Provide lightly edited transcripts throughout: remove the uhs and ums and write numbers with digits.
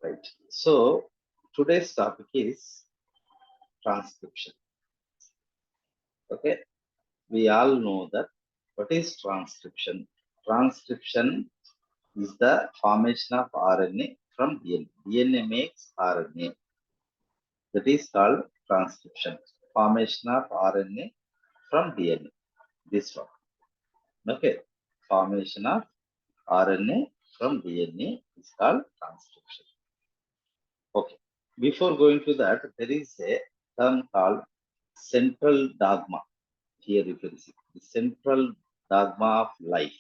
Right. So today's topic is transcription. Okay. We all know that what is transcription? Transcription is the formation of RNA from DNA. DNA makes RNA. That is called transcription. Formation of RNA from DNA. This one. Okay. Formation of RNA from DNA is called transcription. Okay. Before going to that, there is a term called central dogma. Here you can see the central dogma of life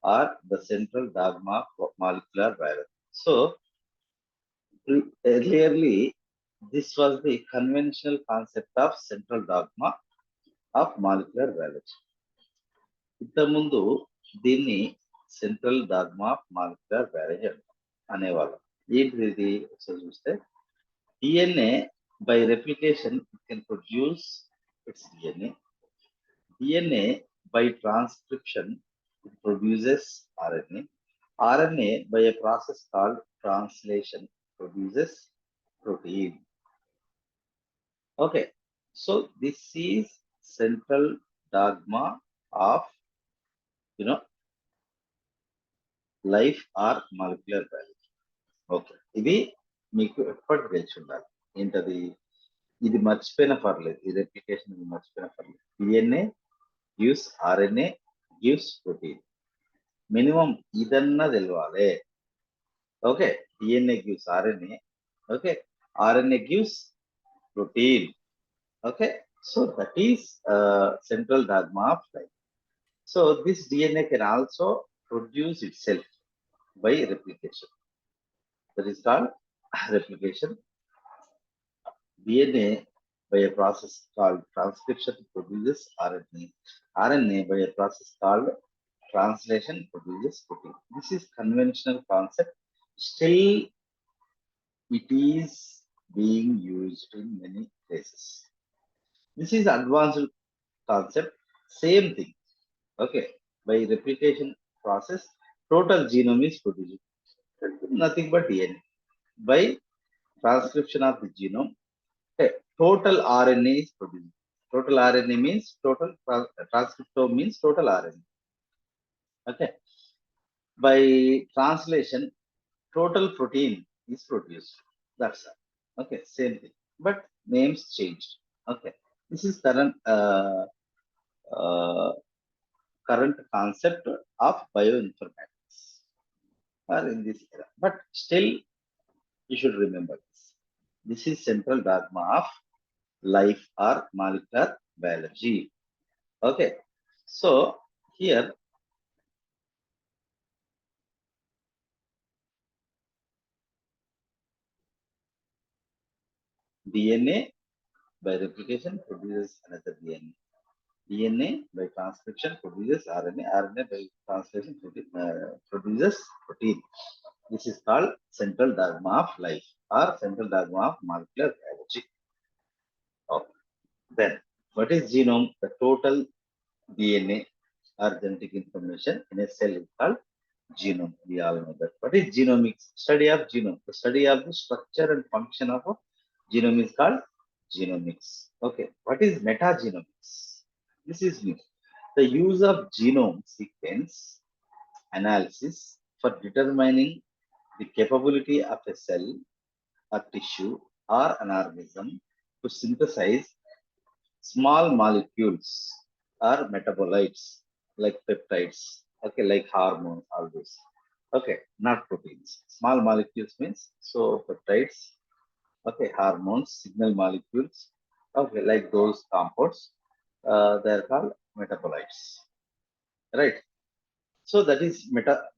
or the central dogma of molecular biology. So, earlierly, this was the conventional concept of central dogma of molecular biology. ఇంతకుముందు దీన్ని central dogma of molecular biology అనేవాళ్ళం. ఏంటిది ఇది ఒకసారి చూస్తే DNA by replication it can produce its DNA. DNA by transcription it produces RNA. RNA by a process called translation produces protein. Okay, so this is central dogma of life or molecular biology. Okay, ఇది మీకు ఎప్పటి తెలిసి ఉండాలి. ఏంటది? ఇది మర్చిపోయిన పర్లేదు. ఈ రెప్లికేషన్ ఇది మర్చిపోయిన పర్లేదు. DNA gives RNA gives protein. Minimum ఇదన్నా తెలవాలి. Okay, DNA gives RNA. Okay, RNA gives protein. Okay, so that is central dogma of life. So this DNA can also produce itself by replication. That is called replication. DNA by a process called transcription produces RNA. RNA by a process called translation produces protein. This is conventional concept. Still, it is being used in many places. This is advanced concept. Same thing. Okay, by replication process, total genome is produced. Nothing but DNA. By transcription of the genome, total RNA is produced. Total RNA means total transcriptome means total RNA. Okay. By translation, total protein is produced. That's all. Okay, same thing. But names changed. Okay. This is current current concept of bioinformatics or in this era. But still, you should remember this. This is central dogma of life or molecular biology. Okay, so here DNA by replication produces another DNA. DNA by transcription produces RNA. RNA by translation produces protein. This is called central dogma of life or central dogma of molecular biology. Okay. Then, what is genome? The total DNA or genetic information in a cell is called genome. We all know that. What is genomics? Study of genome. The study of the structure and function of a genome is called genomics. Okay. What is metagenomics? This is new. The use of genome sequence analysis for determining the capability of a cell or tissue or an organism to synthesize small molecules or metabolites like peptides, okay, like hormones, all this. Okay, not proteins. Small molecules means so peptides, okay, hormones, signal molecules, okay, like those compounds, they're called metabolites, right? So that is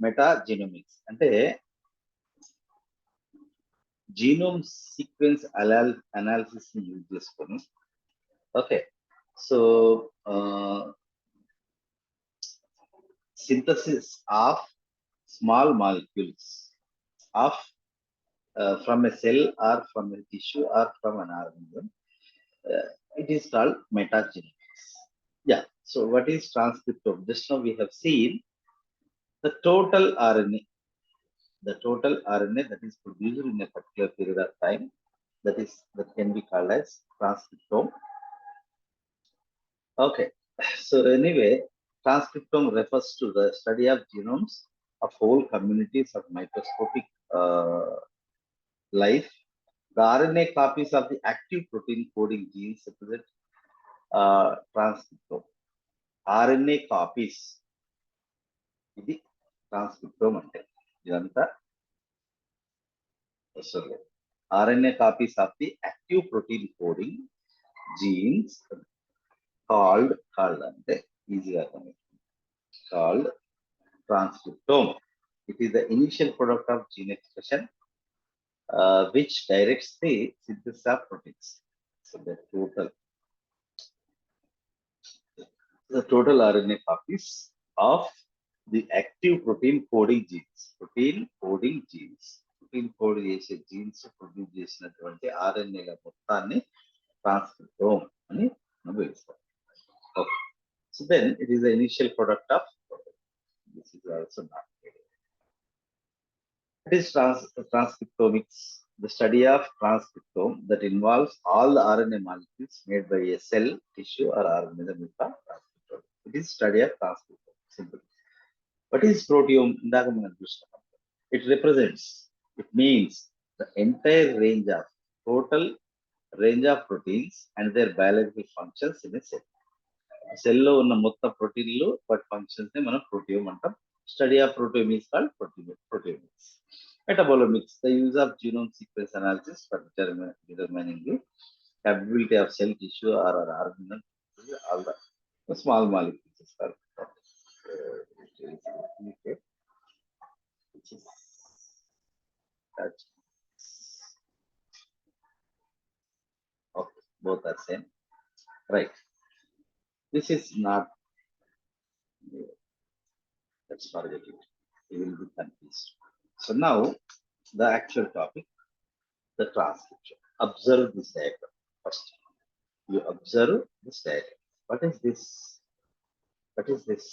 metagenomics. అంటే genome sequence analysis ని use చేసుకొని okay so synthesis of small molecules of from a cell or from a tissue or from an organism. It is called metagenomics. Yeah. So what is transcriptome? Just now we have seen the total RNA. the total RNA that is produced in a particular period of time, that can be called as transcriptome. Okay, so anyway, transcriptome refers to the study of genomes of whole communities of microscopic life. The RNA copies of the active protein coding genes represent transcriptome. RNA copies, ఇది transcriptome అంటే ఇదంతా వస్తుంది. RNA copies of the active protein coding genes called అంటే ఈజీగా called transcriptome. It is the initial product of gene expression which directs the synthesis of proteins. So the total RNA copies of the active protein coding genes. Protein coding genes. Protein code చేసే genes produce చేసినటువంటి RNA ల మొత్తాన్ని transcriptome అని మనం పిలుస్తాం. Okay. So then it is the initial product of protein. This is also not needed. It is transcriptomics, the study of transcriptome that involves all the RNA molecules made by a cell, tissue, or organism is called transcriptome. It is study of transcriptome. Simple. What is proteome? It represents, it means the entire range of, total range of proteins and their biological functions in a cell. Cell lo unna motta proteinlu but functions ne manam proteome antam. Study of proteome is called proteomics. Metabolomics, the use of genome sequence analysis for determining the capability of cell, tissue, or organism, all the small molecules is called. Okay, both are same, right? This is not. Let's forget it. You will be confused. So now the actual topic, the transcription. Observe this diagram first. You observe this diagram. What is this? What is this?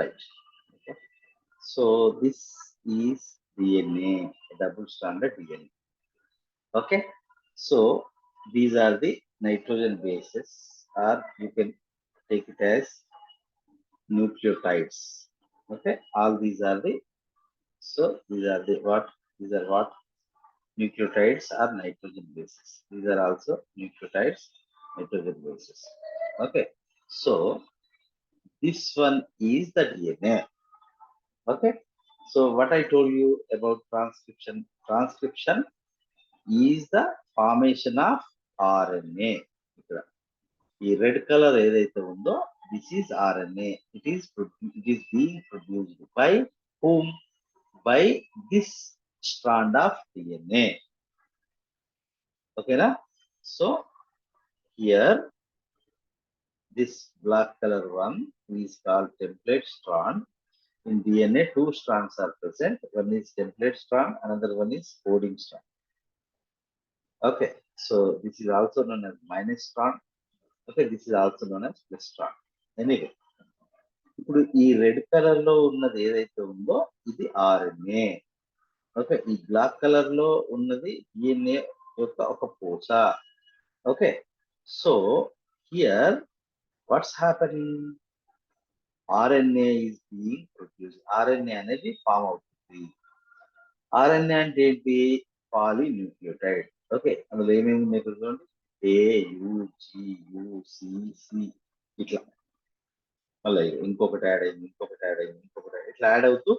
Right. Okay. So this is DNA, double-stranded DNA. Okay. So these are the nitrogen bases, or you can take it as nucleotides. Okay. All these are the, so these are the what? These are what? Nucleotides are nitrogen bases. These are also nucleotides, nitrogen bases. Okay. So this one is the DNA. Okay. So what I told you about transcription. Transcription is the formation of RNA. The red color ఏదైతే ఉందో, this is RNA. It is being produced by whom? By this strand of DNA. Okay, na? So here this black color one is called template strand. In DNA, two strands are present. One is template strand, another one is coding strand. Okay, so this is also known as minus strand. Okay, this is also known as plus strand. Anyway, ఇప్పుడు ఈ red colour లో ఉన్నది ఏదైతే ఉందో ఇది RNA. Okay, ఈ black colour లో ఉన్నది డిఎన్ఏ యొక్క ఒక పూస. Okay, so here what's happening? RNA is being produced. RNA అనేది ఫామ్ అవుతుంది. RNA అంటే ఏంటి? పాలీన్యూక్లియోటైడ్. ఓకే, అందులో ఏమేమి ఉన్నాయి చూడండి, AUGUCC ఇట్లా, మళ్ళీ ఇంకొకటి యాడ్ అయింది, ఇంకొకటి యాడ్ అయింది, ఇంకొకటి ఇట్లా యాడ్ అవుతూ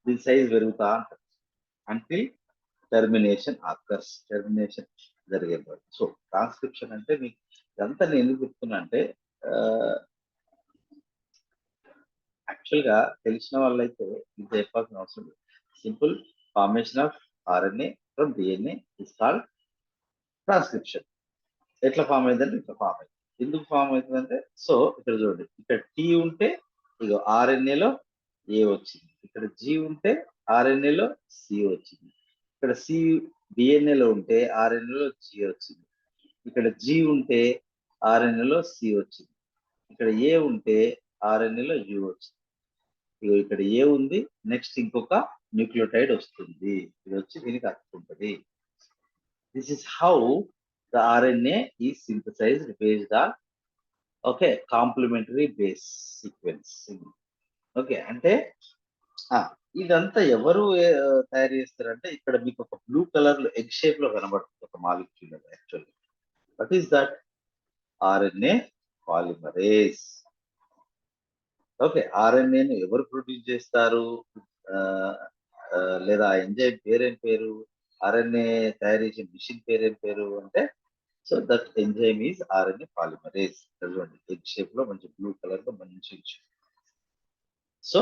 దీని సైజ్ పెరుగుతా ఉంటుంది అంటిల్ టెర్మినేషన్ ఆకర్స్. టెర్మినేషన్ జరిగేది. సో ట్రాన్స్క్రిప్షన్ అంటే మీకు ఇదంతా నేను ఎందుకు చెప్తున్నా అంటే, యాక్చువల్గా తెలిసిన వాళ్ళైతే ఇది చెప్పాల్సిన అవసరం లేదు. Simple formation of RNA from DNA is called transcription. ఎట్లా ఫామ్ అయిందంటే ఇట్లా ఫామ్ అయింది. ఎందుకు ఫామ్ అవుతుందంటే, సో ఇక్కడ చూడండి, ఇక్కడ టీ ఉంటే ఇక ఆర్ఎన్ఏలో ఏ వచ్చింది, ఇక్కడ జి ఉంటే ఆర్ఎన్ఏలో సి వచ్చింది, ఇక్కడ సి డిఎన్ఏలో ఉంటే ఆర్ఎన్ఏలో జి వచ్చింది, ఇక్కడ జి ఉంటే ఆర్ఎన్ఏలో సి వచ్చింది, ఇక్కడ ఏ ఉంటే ఆర్ఎన్ఏలో యు వచ్చింది. ఇక్కడ ఏ ఉంది, నెక్స్ట్ ఇంకొక న్యూక్లియోటైడ్ వస్తుంది, ఇది వచ్చి దీనికి అతుక్కుంటుంది. This is how the RNA is synthesized based on okay complementary base sequencing. Okay, అంటే ఇదంతా ఎవరు తయారు చేస్తారంటే, ఇక్కడ మీకు ఒక బ్లూ కలర్ లో ఎగ్ షేప్ లో కనబడుతుంది ఒక molecule. Actually what is that? RNA polymerase. Okay, ఆర్ఎన్ఏను ఎవరు ప్రొడ్యూస్ చేస్తారు, లేదా ఎంజైమ్ పేరేం పేరు, ఆర్ఎన్ఏ తయారు చేసే మిషన్ పేరేం పేరు అంటే, so that enzyme is RNA polymerase. చూడండి ఎగ్ షేప్ లో మంచి బ్లూ కలర్ లో మంచి. సో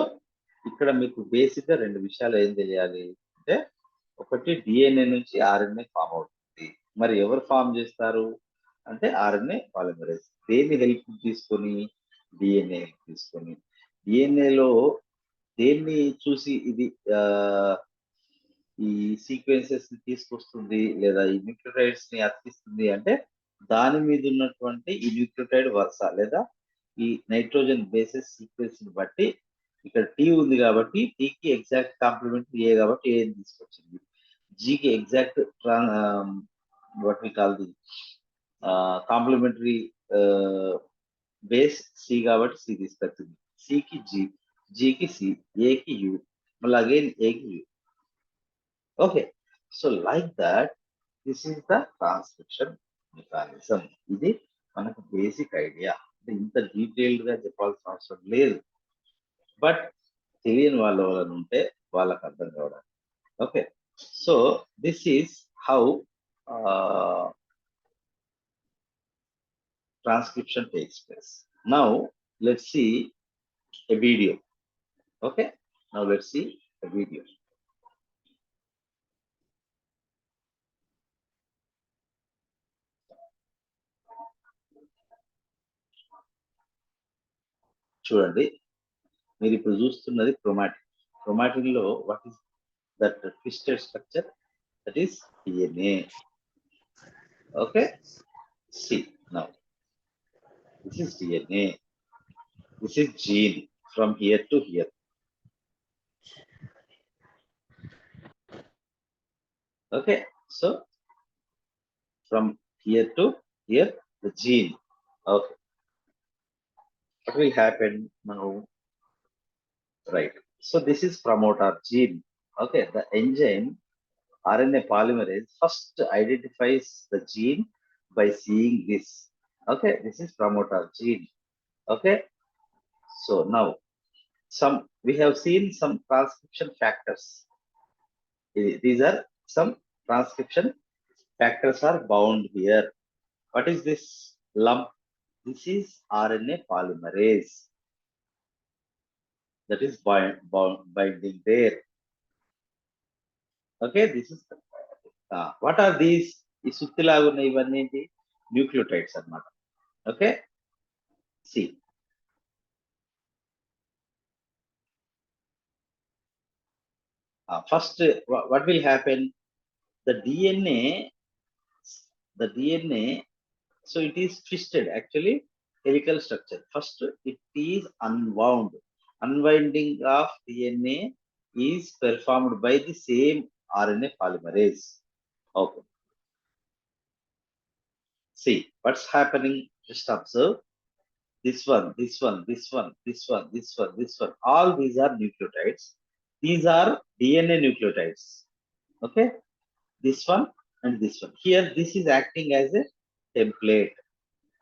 ఇక్కడ మీకు బేసిక్ గా రెండు విషయాలు ఏం తెలియాలి అంటే, ఒకటి డిఎన్ఏ నుంచి ఆర్ఎన్ఏ ఫామ్ అవుతుంది. మరి ఎవరు ఫామ్ చేస్తారు అంటే ఆర్ఎన్ఏ పాలిమరేస్. దేని హెల్ప్ తీసుకొని? డిఎన్ఏ హెల్ప్ తీసుకొని. డిఎన్ఏలో దేన్ని చూసి ఇది ఈ సీక్వెన్సెస్ ని తీసుకొస్తుంది లేదా ఈ న్యూక్లియోటైడ్స్ ని అతికిస్తుంది అంటే, దాని మీద ఉన్నటువంటి ఈ న్యూక్లియోటైడ్ వరుస లేదా ఈ నైట్రోజన్ బేసెస్ సీక్వెన్స్ ని బట్టి, ఇక్కడ టీ ఉంది కాబట్టి టీకి ఎగ్జాక్ట్ కాంప్లిమెంట్ ఏ కాబట్టి ఏ తీసుకొచ్చింది, జీకి exact what we call the complementary base C కాబట్టి సి తీసుకొచ్చింది, సికి జి, జికి సి, ఏకి యు, మళ్ళీ అగైన్ ఏకి U. Okay, so like that this is the transcription mechanism. ఇది మనకు బేసిక్ ఐడియా. ఇంత డీటెయిల్డ్ గా చెప్పాల్సిన అవసరం లేదు, బట్ తెలియని వాళ్ళ వలన ఉంటే వాళ్ళకి అర్థం కావడానికి. Okay, so this is how transcription takes place. Now let's see a video. Okay, now let's see a video. చూడండి, మీరు ఇప్పుడు చూస్తున్నది క్రోమాటిన్. క్రోమాటిన్ లో what is that twisted structure? That is DNA. Okay, see now this is DNA, this is gene from here to here. Okay, so from here to here the gene. Okay, what will happen now? Right, so this is promoter gene. Okay, the enzyme RNA polymerase first identifies the gene by seeing this. Okay, this is promoter gene. Okay, so now we have seen some transcription factors. These are some transcription factors are bound here. What is this lump? This is RNA polymerase that is binding there. Okay, this is what are these? ఈ సుత్తిలాగా ఉన్న ఇవన్నీ nucleotides అన్నమాట. Okay, see, first what will happen? The DNA, so it is twisted, actually helical structure. First it is unwound. Unwinding of DNA is performed by the same RNA polymerase. Okay, see what's happening, just observe. This one, this one, this one, this one, this one, this one, all these are nucleotides. These are DNA nucleotides. Okay, this one and this one. Here this is acting as a template.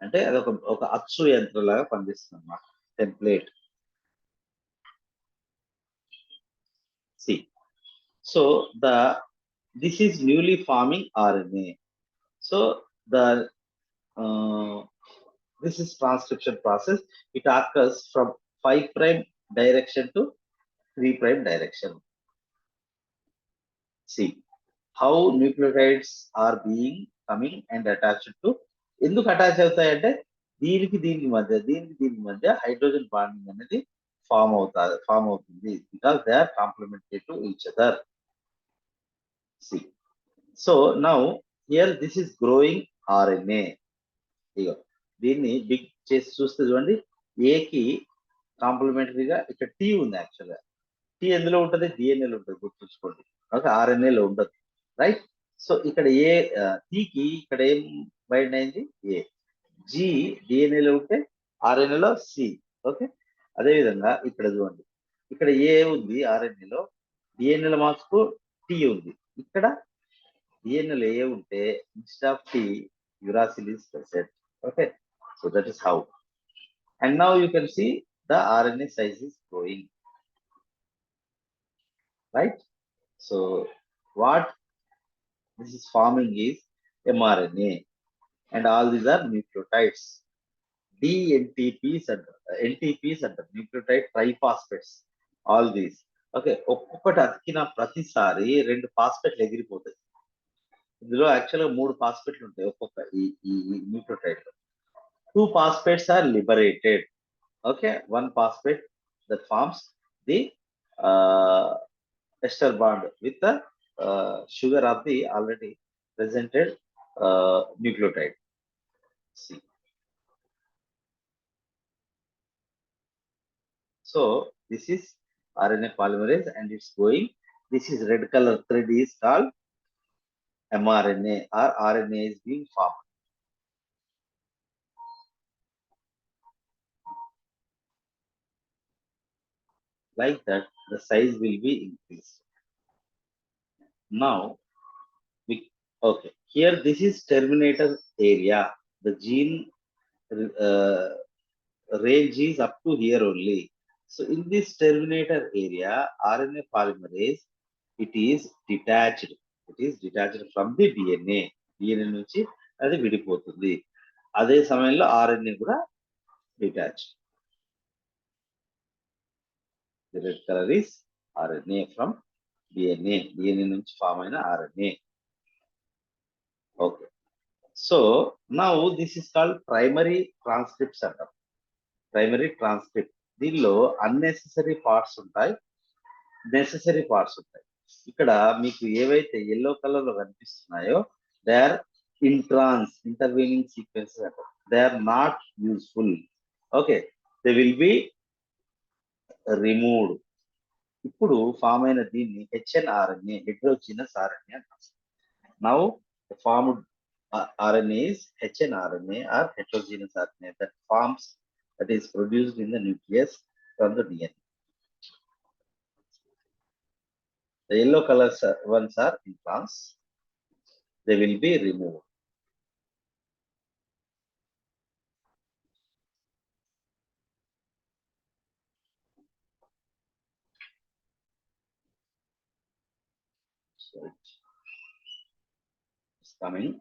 అంటే అది ఒక అచ్చు యంత్రంలాగా పనిచేస్తుంది అన్నమాట, template. See, so this is newly forming RNA. So this is transcription process. It occurs from 5' direction to 3' direction. See how nucleotides are being coming and attached to. ఎందుకు attach అవుతాయంటే, దీనికి మధ్య హైడ్రోజన్ బాండింగ్ అనేది form అవుతుంది because they are complementary to each other. See so now here this is growing RNA. ఇగో దీన్ని big చేసి చూస్తే చూడండి, ఏకి కాంప్లిమెంటరీగా ఇక్కడ టీ ఉంది. యాక్చువల్గా టీ ఎందులో ఉంటుంది? డిఎన్ఏలో ఉంటుంది, గుర్తుంచుకోండి. ఓకే, ఆర్ఎన్ఏలో ఉండదు, రైట్? సో ఇక్కడ ఏ టీకి ఇక్కడ ఏం బైండ్ అయింది? ఏ. జి డిఎన్ఏలో ఉంటే ఆర్ఎన్ఏలో సి. ఓకే, అదేవిధంగా ఇక్కడ చూడండి, ఇక్కడ ఏ ఉంది ఆర్ఎన్ఏలో, డిఎన్ఏలో మార్చుకు టీ ఉంది. ఇక్కడ డిఎన్ఏలో ఏ ఉంటే instead of T uracil is present. Okay, so that is how. And now you can see the RNA size is growing, right? So what this is forming is mRNA, and all these are nucleotides. DNTPs and NTPs and nucleotide triphosphates, all these. Okay, ఒక్కొక్కటి అతికిన ప్రతిసారి 2 ఫాస్ఫేట్లు ఎగిరిపోతాయి. ఇందులో యాక్చువల్గా 3 ఫాస్ఫేట్లు ఉంటాయి ఒక్కొక్క ఈ nucleotide లో. 2 phosphates are liberated. Okay, 1 phosphate that forms the ester bond with the sugar of the already presented nucleotide. See. So this is RNA polymerase and it's going. This is red color thread is called mRNA, or RNA is being formed. Like that, the size will be increased. Now, okay, here this is terminator area. The gene range is up to here only. So in this terminator area, RNA polymerase, it is detached. It is detached from the DNA. DNA నుంచి అది విడిపోతుంది. అదే సమయంలో RNA కూడా detached. The red color is RNA from DNA. DNA నుంచి form అయిన RNA. Okay. So now this is called primary transcript setup. Primary transcript. దీనిలో unnecessary parts ఉంటాయి, నెసెసరీ పార్ట్స్ ఉంటాయి. ఇక్కడ మీకు ఏవైతే ఎల్లో కలర్ లో కనిపిస్తున్నాయో దే ఆర్ ఇంటర్వీనింగ్ సీక్వెన్సెస్ అంటారు. They are not useful. Okay, they will be removed. ఇప్పుడు ఫామ్ అయిన దీన్ని HNRNA, హెట్రోజీనస్ RNA అంటారు. Now formed RNA is HNRNA or heterogeneous RNA that is produced in the nucleus from the DNA. The yellow color ones are introns. They will be removed. So it's coming.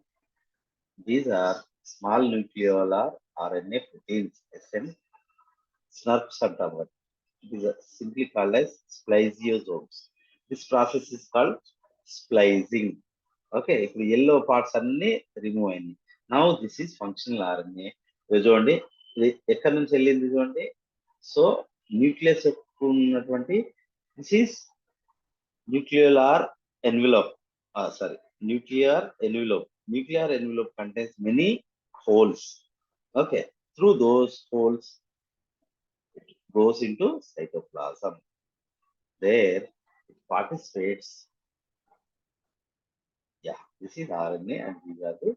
These are small nucleolar RNA proteins, SN, SNRPs antaru. These are simply called as spliceosomes. This process is called splicing. Okay, ఇప్పుడు yellow parts అన్ని remove అయినాయి. Now this is functional RNA. చూడండి, ఇది ఎక్కడి నుంచి వెళ్ళింది చూడండి. So nucleus ఉన్నటువంటి this is nuclear envelope. Nuclear envelope. Nuclear envelope contains many holes. Okay, through those holes it goes into cytoplasm. There it participates. Yeah, this is RNA and these are the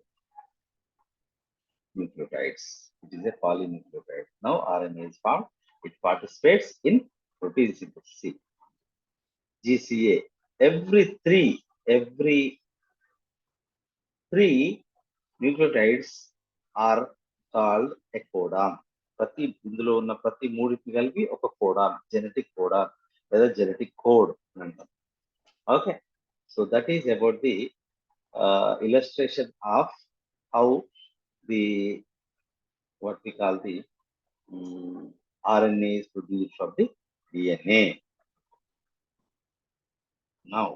nucleotides. It is a polynucleotide. Now RNA is formed. It participates in protein synthesis. GCA. Every three nucleotides are called a codon. ఇందులో ఉన్న ప్రతి మూడికి కలిపి ఒక codon, genetic codon లేదా genetic code అంటాం. Okay, so that is about the illustration of how the what we call the RNA is produced from the DNA. Now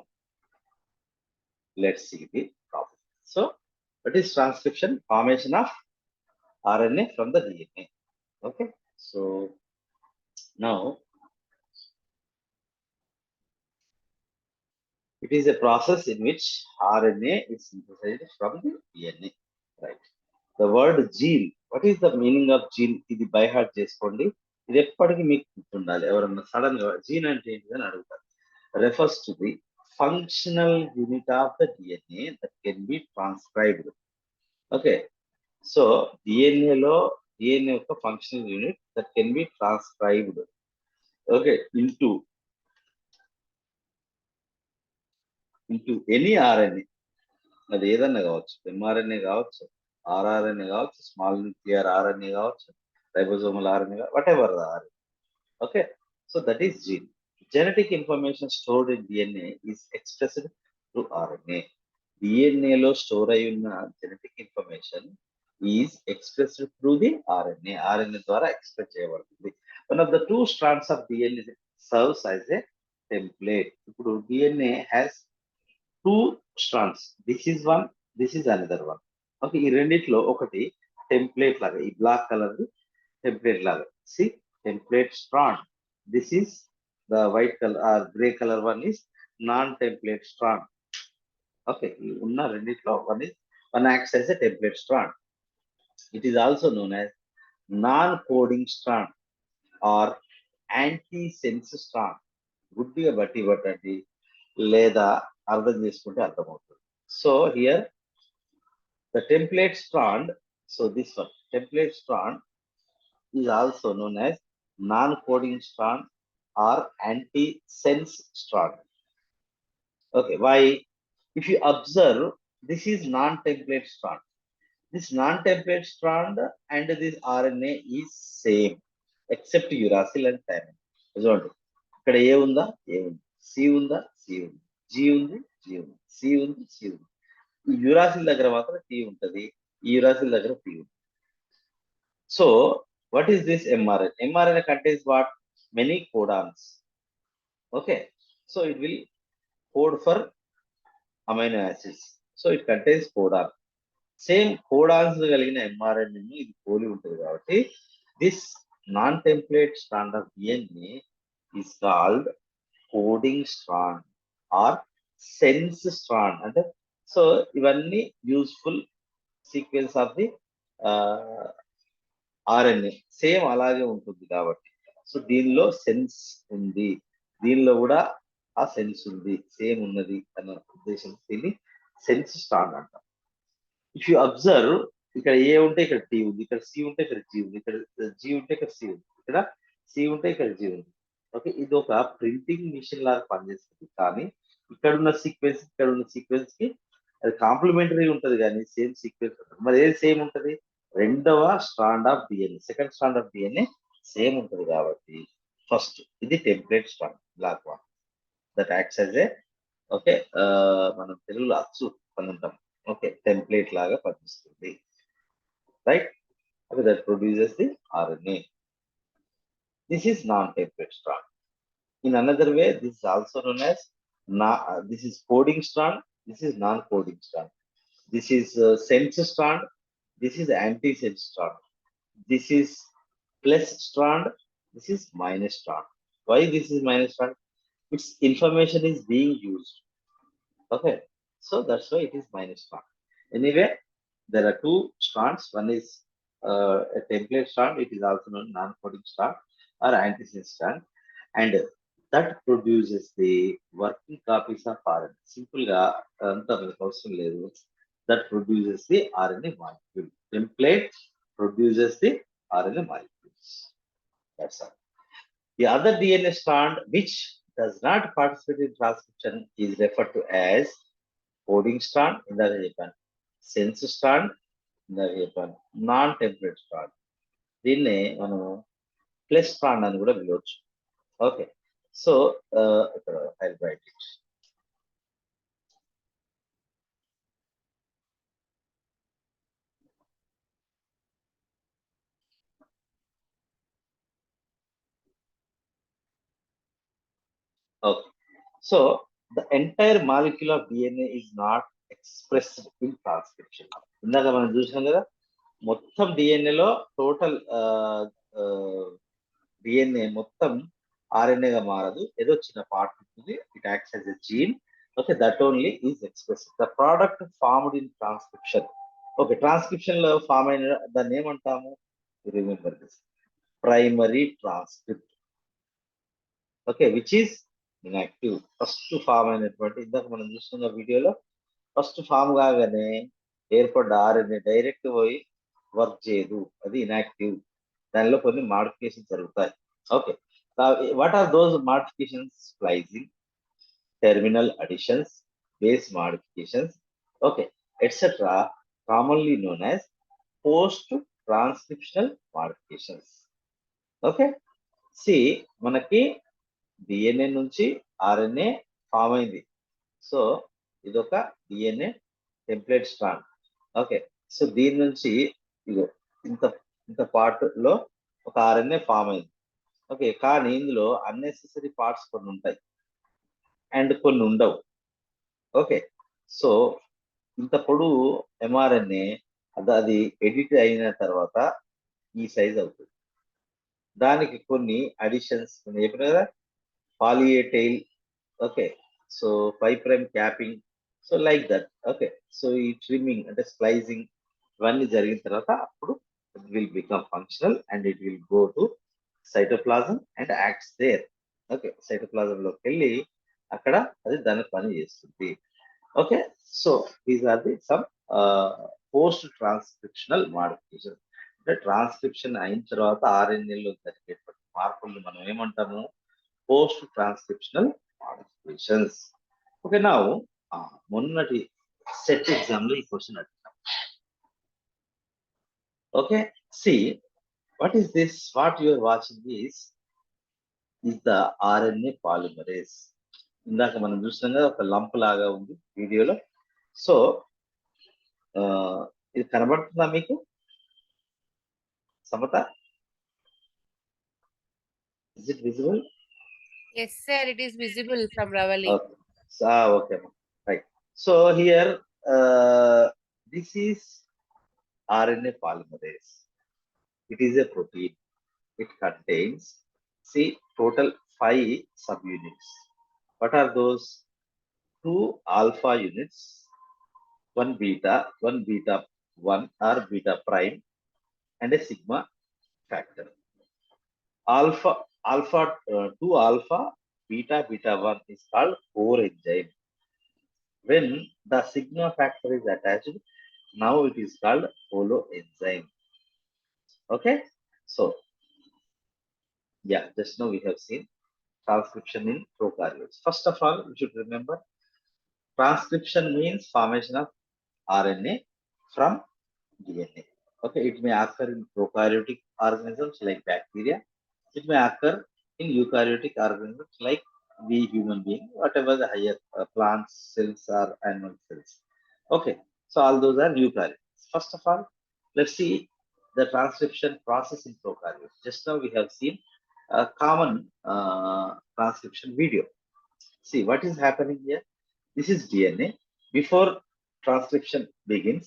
let's see the problem. So what is transcription? Formation of RNA from the DNA. Okay, so now it is a process in which RNA is synthesized from the DNA, right? The word gene, what is the meaning of gene? ఇది by heart చేసుకోండి, ఇది ఎప్పటికీ మీకు గుర్తుండాలి. ఎవరన్నా sudden గా gene అంటే ఏంటిదని అడుగుతారు. Refers to the functional unit of the DNA that can be transcribed. Okay, so DNA లో DNA యొక్క functional unit that can be transcribed, okay, into any RNA. అది ఏదన్నా కావచ్చు, ఎంఆర్ఎన్ఏ కావచ్చు, ఆర్ఆర్ఎన్ఏ కావచ్చు, స్మాల్ న్యూక్లియర్ ఆర్ఎన్ఏ కావచ్చు, ribosomal RNA, whatever the RNA. Okay, so that is gene. Genetic information stored in DNA is expressed through RNA. డిఎన్ఏలో store అయి ఉన్న genetic information is expressed through the RNA. RNA ద్వారా express చేయబడుతుంది. One of the two strands of DNA serves as a template. ఇప్పుడు DNA has two strands. This is one, this is another one. ఓకే, ఈ రెండిట్లో ఒకటి template లాగా, ఈ black colour template లాగా. See, template strand. This is the white colour or grey colour one is non template strand. Okay, ఈ ఉన్న రెండిట్లో one acts as a template strand. It is also known as non coding strand or antisense strand. గుడ్డిగా బట్టి పట్టండి లేదా అర్థం చేసుకుంటే అర్థమవుతుంది. So here the template strand, so this one template strand is also known as non coding strand or antisense strand. Okay, why? If you observe, this is non template strand. This non template strand and this RNA is same except uracil and thymine. చూడండి, ఇక్కడ ఏ ఉందా, ఏ ఉంది, C ఉందా, C ఉంది, G ఉంది, G ఉంది, C ఉంది, C ఉంది. ఈ యురాసిల్ దగ్గర మాత్రం టీ ఉంటుంది, ఈ యురాసిల్ దగ్గర పి ఉంది. So what is this mRNA? mRNA contains what? Many codons. Okay, so it will code for amino acids. So it contains codon. Same codons కలిగిన mRNA ఇది పోలి ఉంటుంది కాబట్టి this non template strand of DNA is called coding strand or sense strand. అంటే so ఇవన్నీ useful sequence of the RNA same అలాగే ఉంటుంది కాబట్టి. సో దీనిలో సెన్స్ ఉంది, దీనిలో కూడా ఆ సెన్స్ ఉంది, సేమ్ ఉన్నది అన్న ఉద్దేశం దీన్ని సెన్స్ స్ట్రాండ్ అంటాం. ఇఫ్ యూ అబ్జర్వ్, ఇక్కడ ఏ ఉంటే ఇక్కడ టీ ఉంది, ఇక్కడ సి ఉంటే ఇక్కడ జీ ఉంది, ఇక్కడ జీ ఉంటే ఇక్కడ సి ఉంది, ఇక్కడ సి ఉంటే ఇక్కడ జీ ఉంది. ఓకే, ఇది ఒక ప్రింటింగ్ మిషన్ లాగా పనిచేస్తుంది. కానీ ఇక్కడ ఉన్న సీక్వెన్స్ ఇక్కడ ఉన్న సీక్వెన్స్ కి అది కాంప్లిమెంటరీ ఉంటుంది కానీ సేమ్ సీక్వెన్స్ ఉంటుంది. మరి ఏది సేమ్ ఉంటుంది? రెండవ strand of DNA, second strand of DNA same ఉంటుంది కాబట్టి ఫస్ట్ ఇది template strand, black one, that acts as a, okay, మనం తెలుగులో అచ్చు అని ఉంటాం. ఓకే, టెంప్లేట్ లాగా పనిచేస్తుంది, right? Okay, that produces the RNA. This is non-template strand. In another way, this is also known as this is coding strand. This is non-coding strand. This is sense strand. This is anti-sense strand. This is plus strand. This is minus strand. Why this is minus strand? Its information is being used. Okay, so that's why it is minus strand. Anyway, there are two strands. One is a template strand. It is also known non-coding strand or antisense strand, and that produces the working copies of RNA. Simple ga anta avasam ledu. That produces the RNA molecule. Template produces the RNA molecules. That's all. The other DNA strand which does not participate in transcription is referred to as coding strand in the చెప్పాను, sense strand ఇందాక చెప్పాను, non template strand. దీన్నే మనం plus strand అని కూడా పిలవచ్చు. Okay, so ఇక్కడ I right it. Okay, so the entire molecule of DNA is not expressed in transcription. ఇందాక మనం చూసాం కదా, మొత్తం డిఎన్ఏలో టోటల్ డిఎన్ఏ మొత్తం ఆర్ఎన్ఏగా మారదు, ఏదో చిన్న పార్ట్ ఉంటుంది. It acts as a gene. Okay, that only is express. The product formed in transcription. Okay, transcription లో ఫామ్ అయిన దాన్ని ఏమంటాము? Remember this, primary transcript. Okay, which is inactive. First form అయినటువంటి, ఇందాక మనం చూస్తున్న వీడియోలో ఫస్ట్ ఫామ్ కాగానే ఏర్పడ్డ ఆర్ఎన్ఏ డైరెక్ట్ పోయి వర్క్ చేయదు, అది ఇన్యాక్టివ్. దానిలో కొన్ని మాడిఫికేషన్ జరుగుతాయి. Okay, what are those modifications? Splicing, terminal additions, base modifications, okay, etcetera, commonly known as post transcriptional modifications. Okay, see మనకి డిఎన్ఏ నుంచి ఆర్ఎన్ఏ ఫామ్ అయింది. సో ఇదొక DNA template strand. Okay, so దీని నుంచి ఇగో ఇంత ఇంత పార్ట్ లో ఒక ఆర్ఎన్ఏ ఫామ్ అయింది. ఓకే, కానీ ఇందులో అన్నెసెసరీ పార్ట్స్ కొన్ని ఉంటాయి అండ్ కొన్ని ఉండవు. ఓకే, సో ఇంత పొడవు ఎంఆర్ఎన్ఏ అది ఎడిట్ అయిన తర్వాత ఈ సైజ్ అవుతుంది. దానికి కొన్ని అడిషన్స్ చెప్పిన కదా, poly A tail, okay, so 5' capping, so like that. Okay, so ఈ ట్రిమ్మింగ్ అంటే స్ప్లైసింగ్ ఇవన్నీ జరిగిన తర్వాత అప్పుడు it will become functional and it will go to cytoplasm and acts there. Okay, సైటోప్లాజంలోకి వెళ్ళి అక్కడ అది దాని పని చేస్తుంది. Okay, so these are the some post transcriptional modification. అంటే ట్రాన్స్క్రిప్షన్ అయిన తర్వాత ఆర్ఎన్ఏలో జరిగేటువంటి మార్పులు మనం ఏమంటాము? Post transcriptional modifications. ఓకే, నా మొన్నటి సెట్ ఎగ్జామ్ లో ఈ క్వశ్చన్ అడిగినాం. Okay, see what is this? What you are watching is the RNA polymerase. ఇందాక మనం చూసినాం కదా, ఒక లంప్ లాగా ఉంది వీడియోలో. సో ఇది కనబడుతుందా మీకు Samatha? Is it visible? Yes, sir. It is visible from Ravali. Okay, right. So here this is RNA polymerase. It is a protein. It contains, see, total 5 subunits. What are those? 2 alpha units, 1 beta, 1 or beta prime, and a sigma factor. Alpha 2 alpha, beta 1 is called core enzyme. When the sigma factor is attached, now it is called holo enzyme. Okay, so yeah, just now we have seen transcription in prokaryotes. First of all, you should remember, transcription means formation of RNA from DNA. Okay, it may occur in prokaryotic organisms like bacteria. It may occur in eukaryotic organisms like we human being, whatever the higher plants, cells or animal cells. Okay, so all those are eukaryotes. First of all, let's see the transcription process in prokaryotes. Just now we have seen a common transcription video. See what is happening here. This is DNA. Before transcription begins,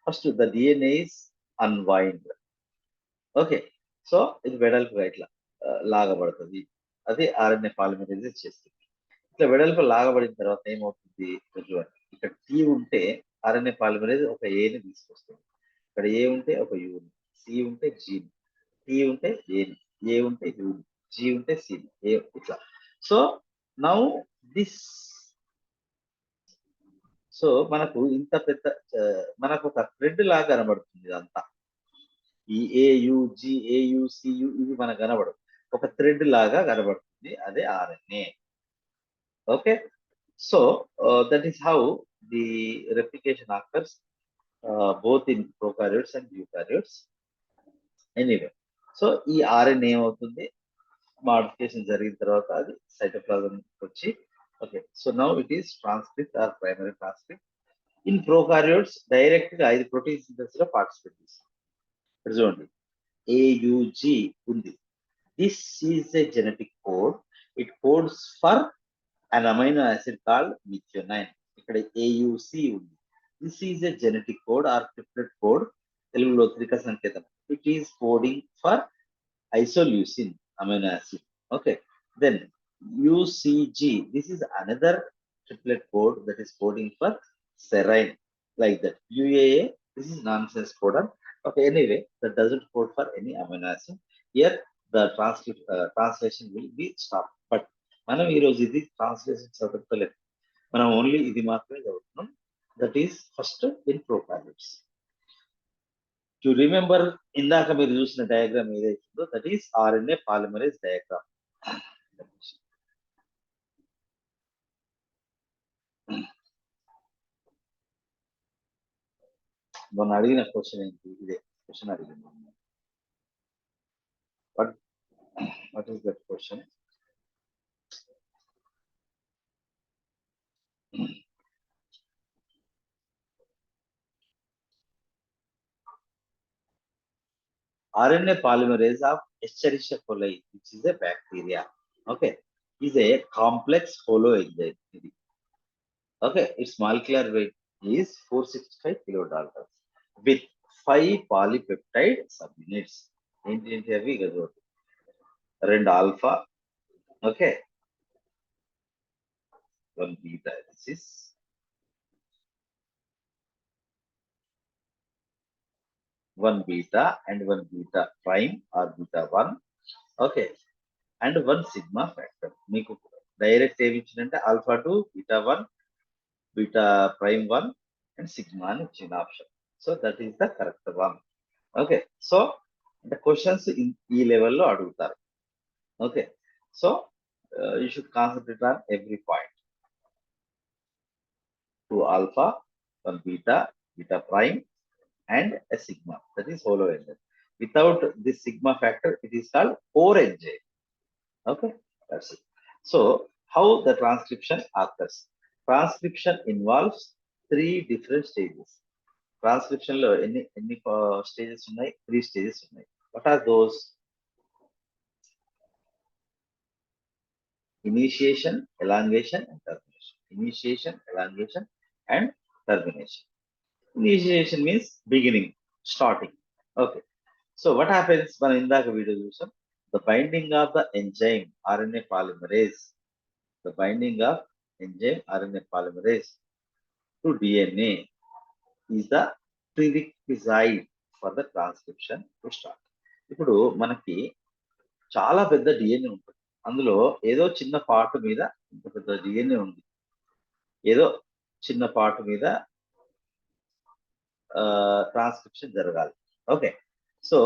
first the DNA is unwind. Okay, so ఇది వెడల్పుగా ఇట్లా లాగబడుతుంది. అది RNA polymerase చేస్తుంది. ఇట్లా వెడల్పు లాగబడిన తర్వాత ఏమవుతుంది? ఇక్కడ టీ ఉంటే ఆర్ఎన్ఏ పాలిమరేజ్ ఒక ఏని తీసుకొస్తుంది. ఇక్కడ ఏ ఉంటే ఒక యూని, సి ఉంటే జీని, టీ ఉంటే ఏని, ఏ ఉంటే యూని, జీ ఉంటే సిని, ఏ ఇట్లా. సో నౌ దిస్, సో మనకు ఇంత పెద్ద మనకు ఒక థ్రెడ్ లాగా కనబడుతుంది ఇదంతా. ఈ ఏయుజి ఏయుసియు ఇవి మనకు కనబడవు, ఒక థ్రెడ్ లాగా కనబడుతుంది, అదే RNA. Okay, so that is how the replication occurs both in prokaryotes and eukaryotes. Anyway, so ఈ ఆర్ఎన్ఏ ఏమవుతుంది? మాడిఫికేషన్ జరిగిన తర్వాత అది సైటోప్లాజం వచ్చి, okay, so now it is transcript or primary transcript. In prokaryotes direct గా 5 protein synthesis లో participate చేస్తుంది. ఇక్కడ చూడండి, ఏయుజి ఉంది. This is a genetic code. It codes for an amino acid called methionine. ఇక్కడ AUC ఉంది. This is a genetic code or triplet code తెలుగులో త్రిక సంకేతం. It is coding for isoleucine amino acid. Okay, then UCG, this is another triplet code that is coding for serine, like that. UAA, this is nonsense codon. Okay, anyway, that doesn't code for any amino acid. Here the translation will be stopped. But మనం ఈరోజు ఇది translation చదువుతలేదు, మనం only ఇది మాత్రమే చదువుతున్నాం. That is first in prokaryotes. To remember, ఇందాక మీరు చూసిన డయాగ్రామ్ ఏదైతుందో that is RNA polymerase diagram. మొన్న అడిగిన క్వశ్చన్ ఏంటి? ఇదే క్వశ్చన్ అడిగింది. What is that question? RNA polymerase of Escherichia coli, which is a bacteria, okay, is a complex holoenzyme. Okay, its molecular weight is 465 kilodaltons with 5 polypeptide subunits. ఏంటి అవి? కదా 2 alpha, okay, 1 beta. This is 1 beta and 1 beta prime or beta 1, okay, and 1 sigma factor. మీకు direct ఏమి ఇచ్చిందంటే alpha 2, beta 1, beta prime 1 and sigma అని ఇచ్చిన option. So that is the correct one. Okay, so the questions ఈ లెవెల్లో అడుగుతారు. Okay, so you should concentrate on every point. 2 alpha, 1 beta, beta prime and a sigma, that is holoenzyme. Without this sigma factor, it is called core enzyme. Okay, that's it. So how the transcription occurs? Transcription involves 3 different stages. Transcription లో ఎన్ని stages ఉన్నాయి? 3 stages ఉన్నాయి. What are those? Initiation, elongation and termination. Initiation, elongation and termination. Initiation means beginning, starting. Okay, so what happens మనం ఇందాక video చూసాం, the binding of the enzyme RNA polymerase, the binding of enzyme RNA polymerase to DNA is the prerequisite for the transcription to start. ఇప్పుడు మనకి చాలా పెద్ద DNA ఉంటుంది, అందులో ఏదో చిన్న పార్ట్ మీద ఇంత పెద్ద డిఎన్ఏ ఉంది, ఏదో చిన్న పార్ట్ మీద ట్రాన్స్క్రిప్షన్ జరగాలి. ఓకే, సో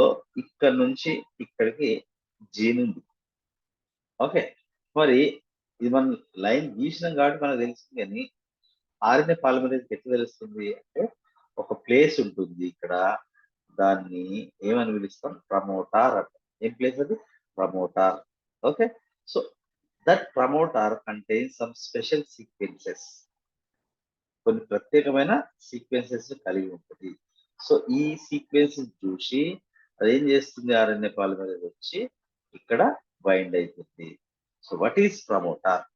ఇక్కడ నుంచి ఇక్కడికి జీన్ ఉంది. ఓకే, మరి ఇది మనం లైన్ గీసినాం కాబట్టి మనకు తెలుస్తుంది, కానీ ఆర్ఎన్ఏ పాలిమరేజ్ ఎట్లా తెలుస్తుంది అంటే ఒక ప్లేస్ ఉంటుంది ఇక్కడ, దాన్ని ఏమని పిలుస్తాం? ప్రమోటార్ అంట. ఏం ప్లేస్ అది? Promoter. Okay, so that promoter contains some special sequences, కొన్ని ప్రత్యేకమైన సీక్వెన్సెస్ కలిగి ఉంటుంది. సో ఈ సీక్వెన్స్ చూసి అదేం చేస్తుంది? ఆర్ఎన్ఏ పాలిమరేజ్ వచ్చి ఇక్కడ బైండ్ అవుతుంది. So what is promoter?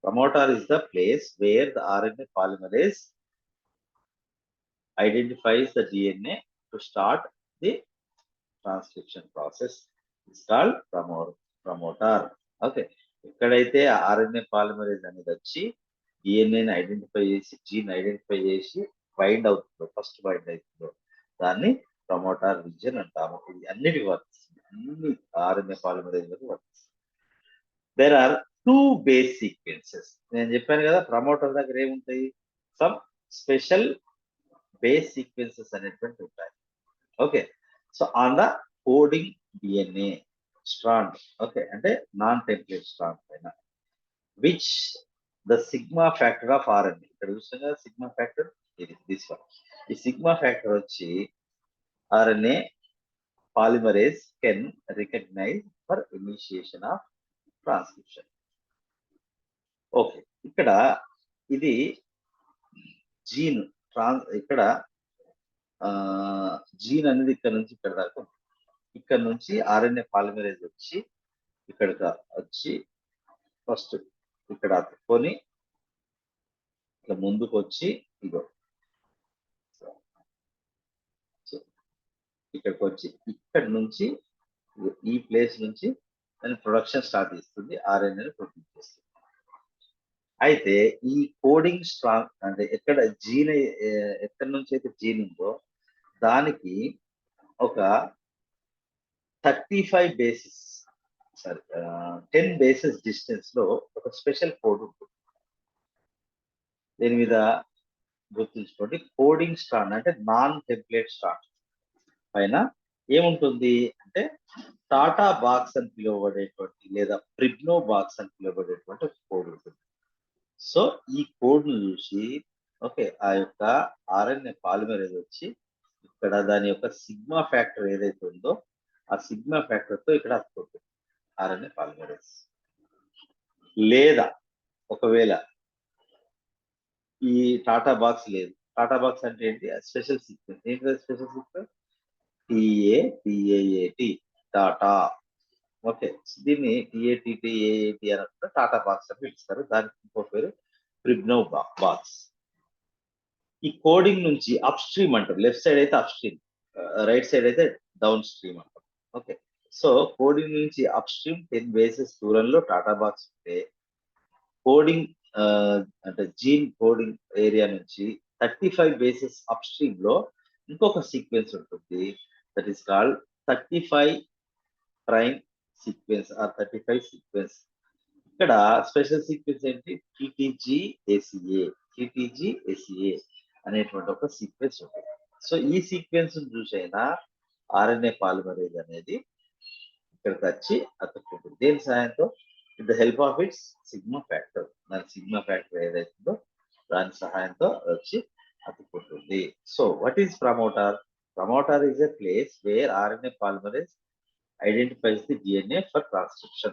Promoter is the place where the RNA polymerase identifies the DNA to start the transcription process. It's called promoter. Okay, ఎక్కడైతే RNA polymerase అనేది వచ్చి DNA ఐడెంటిఫై చేసి, gene identify చేసి bind అవుతుందో, first bind అవుతుందో, దాన్ని ప్రమోటార్ region అంటాము. ఇది అన్నిటికీ వర్తిస్తుంది, అన్ని RNA polymerase వరకు వర్తిస్తుంది. There are 2 base sequences. నేను చెప్పాను కదా, ప్రమోటర్ దగ్గర ఏముంటాయి? సమ్ స్పెషల్ బేస్ సీక్వెన్సెస్ అనేటువంటి ఉంటాయి. Okay, so on the coding DNA strand, okay, అంటే నాన్ టెంప్లేట్ స్ట్రాండ్ పైన, which the sigma factor of RNA, ఇక్కడ చూస్తాం కదా సిగ్మా ఫ్యాక్టర్, ఇది దిస్ వన్. ఈ సిగ్మా ఫ్యాక్టర్ వచ్చి RNA polymerase can recognise for initiation of transcription. Okay, ఇక్కడ ఇది జీన్ ఇక్కడ జీన్ అనేది ఇక్కడ నుంచి ఇక్కడ దాకా, ఇక్కడ నుంచి ఆర్ఎన్ఏ పాలిమరేజ్ వచ్చి ఇక్కడికి వచ్చి ఫస్ట్ ఇక్కడ అతుక్కొని ఇట్లా ముందుకు వచ్చి ఇగో, ఇక్కడికి వచ్చి ఇక్కడ నుంచి ఈ ప్లేస్ నుంచి దాని ప్రొడక్షన్ స్టార్ట్ చేస్తుంది, ఆర్ఎన్ఏ ప్రొడ్యూస్ చేస్తుంది. అయితే ఈ కోడింగ్ స్ట్రాంగ్ అంటే ఎక్కడ జీన్ ఎక్కడి నుంచి అయితే జీన్ ఉందో దానికి ఒక 35 బేసిస్ సారీ 10 బేసిస్ డిస్టెన్స్ లో ఒక స్పెషల్ కోడ్ ఉంటుంది. దీని మీద గుర్తుంచుకోండి, కోడింగ్ స్ట్రాండ్ అంటే నాన్ టెంప్లేట్ స్ట్రాండ్ పైన ఏముంటుంది అంటే టాటా బాక్స్ అని పిలువబడేటువంటి లేదా ప్రిగ్నో బాక్స్ అని పిలువబడేటువంటి కోడ్ ఉంటుంది. సో ఈ కోడ్ ను చూసి ఓకే ఆ యొక్క ఆర్ఎన్ఏ పాలిమరేజ్ వచ్చి ఇక్కడ దాని యొక్క సిగ్మా ఫ్యాక్టర్ ఏదైతే ఉందో ఆ సిగ్మా ఫ్యాక్టర్ తో ఇక్కడ అతుకుంటుంది ఆర్ఎన్ఏ పాలిమరేజ్. లేదా ఒకవేళ ఈ టాటా బాక్స్ లేదు, టాటా బాక్స్ అంటే ఏంటి, స్పెషల్ సీక్వెన్స్. ఏంటి స్పెషల్ సీక్వెన్స్? టిఏటి టాటా. ఓకే, దీన్ని టిఏటిఏటి అని అంటారు, టాటా బాక్స్ అని పిలుస్తారు. దానికి ఇంకో పేరు ప్రిగ్నో బాక్స్. ఈ కోడింగ్ నుంచి అప్ స్ట్రీమ్ అంటారు, లెఫ్ట్ సైడ్ అయితే అప్ స్ట్రీమ్, రైట్ సైడ్ అయితే డౌన్ స్ట్రీమ్ అంటారు. ఓకే, సో కోడింగ్ నుంచి అప్ స్ట్రీమ్ 10 బేసెస్ దూరంలో టాటా బాక్స్ ఉంటే కోడింగ్ అంటే జీన్ కోడింగ్ ఏరియా నుంచి 35 బేసెస్ అప్ స్ట్రీమ్ లో ఇంకొక సీక్వెన్స్ ఉంటుంది, that is called 35 prime sequence or 35 sequence. ఇక్కడ స్పెషల్ సీక్వెన్స్ ఏంటి, టీటీజీఏసీఏ అనేటువంటి ఒక సీక్వెన్స్ ఉంటుంది. సో ఈ సీక్వెన్స్ చూసైనా ఆర్ఎన్ఏ పాలిమరేజ్ అనేది ఇక్కడికి వచ్చి అతుక్కుంటుంది. దేని సహాయంతో? With the help of its sigma factor. దాని సిగ్మా ఫ్యాక్టర్ ఏదైతుందో దాని సహాయంతో వచ్చి అతుక్కుంటుంది. So what is promoter? Promoter is a place where RNA polymerase identifies the DNA for transcription.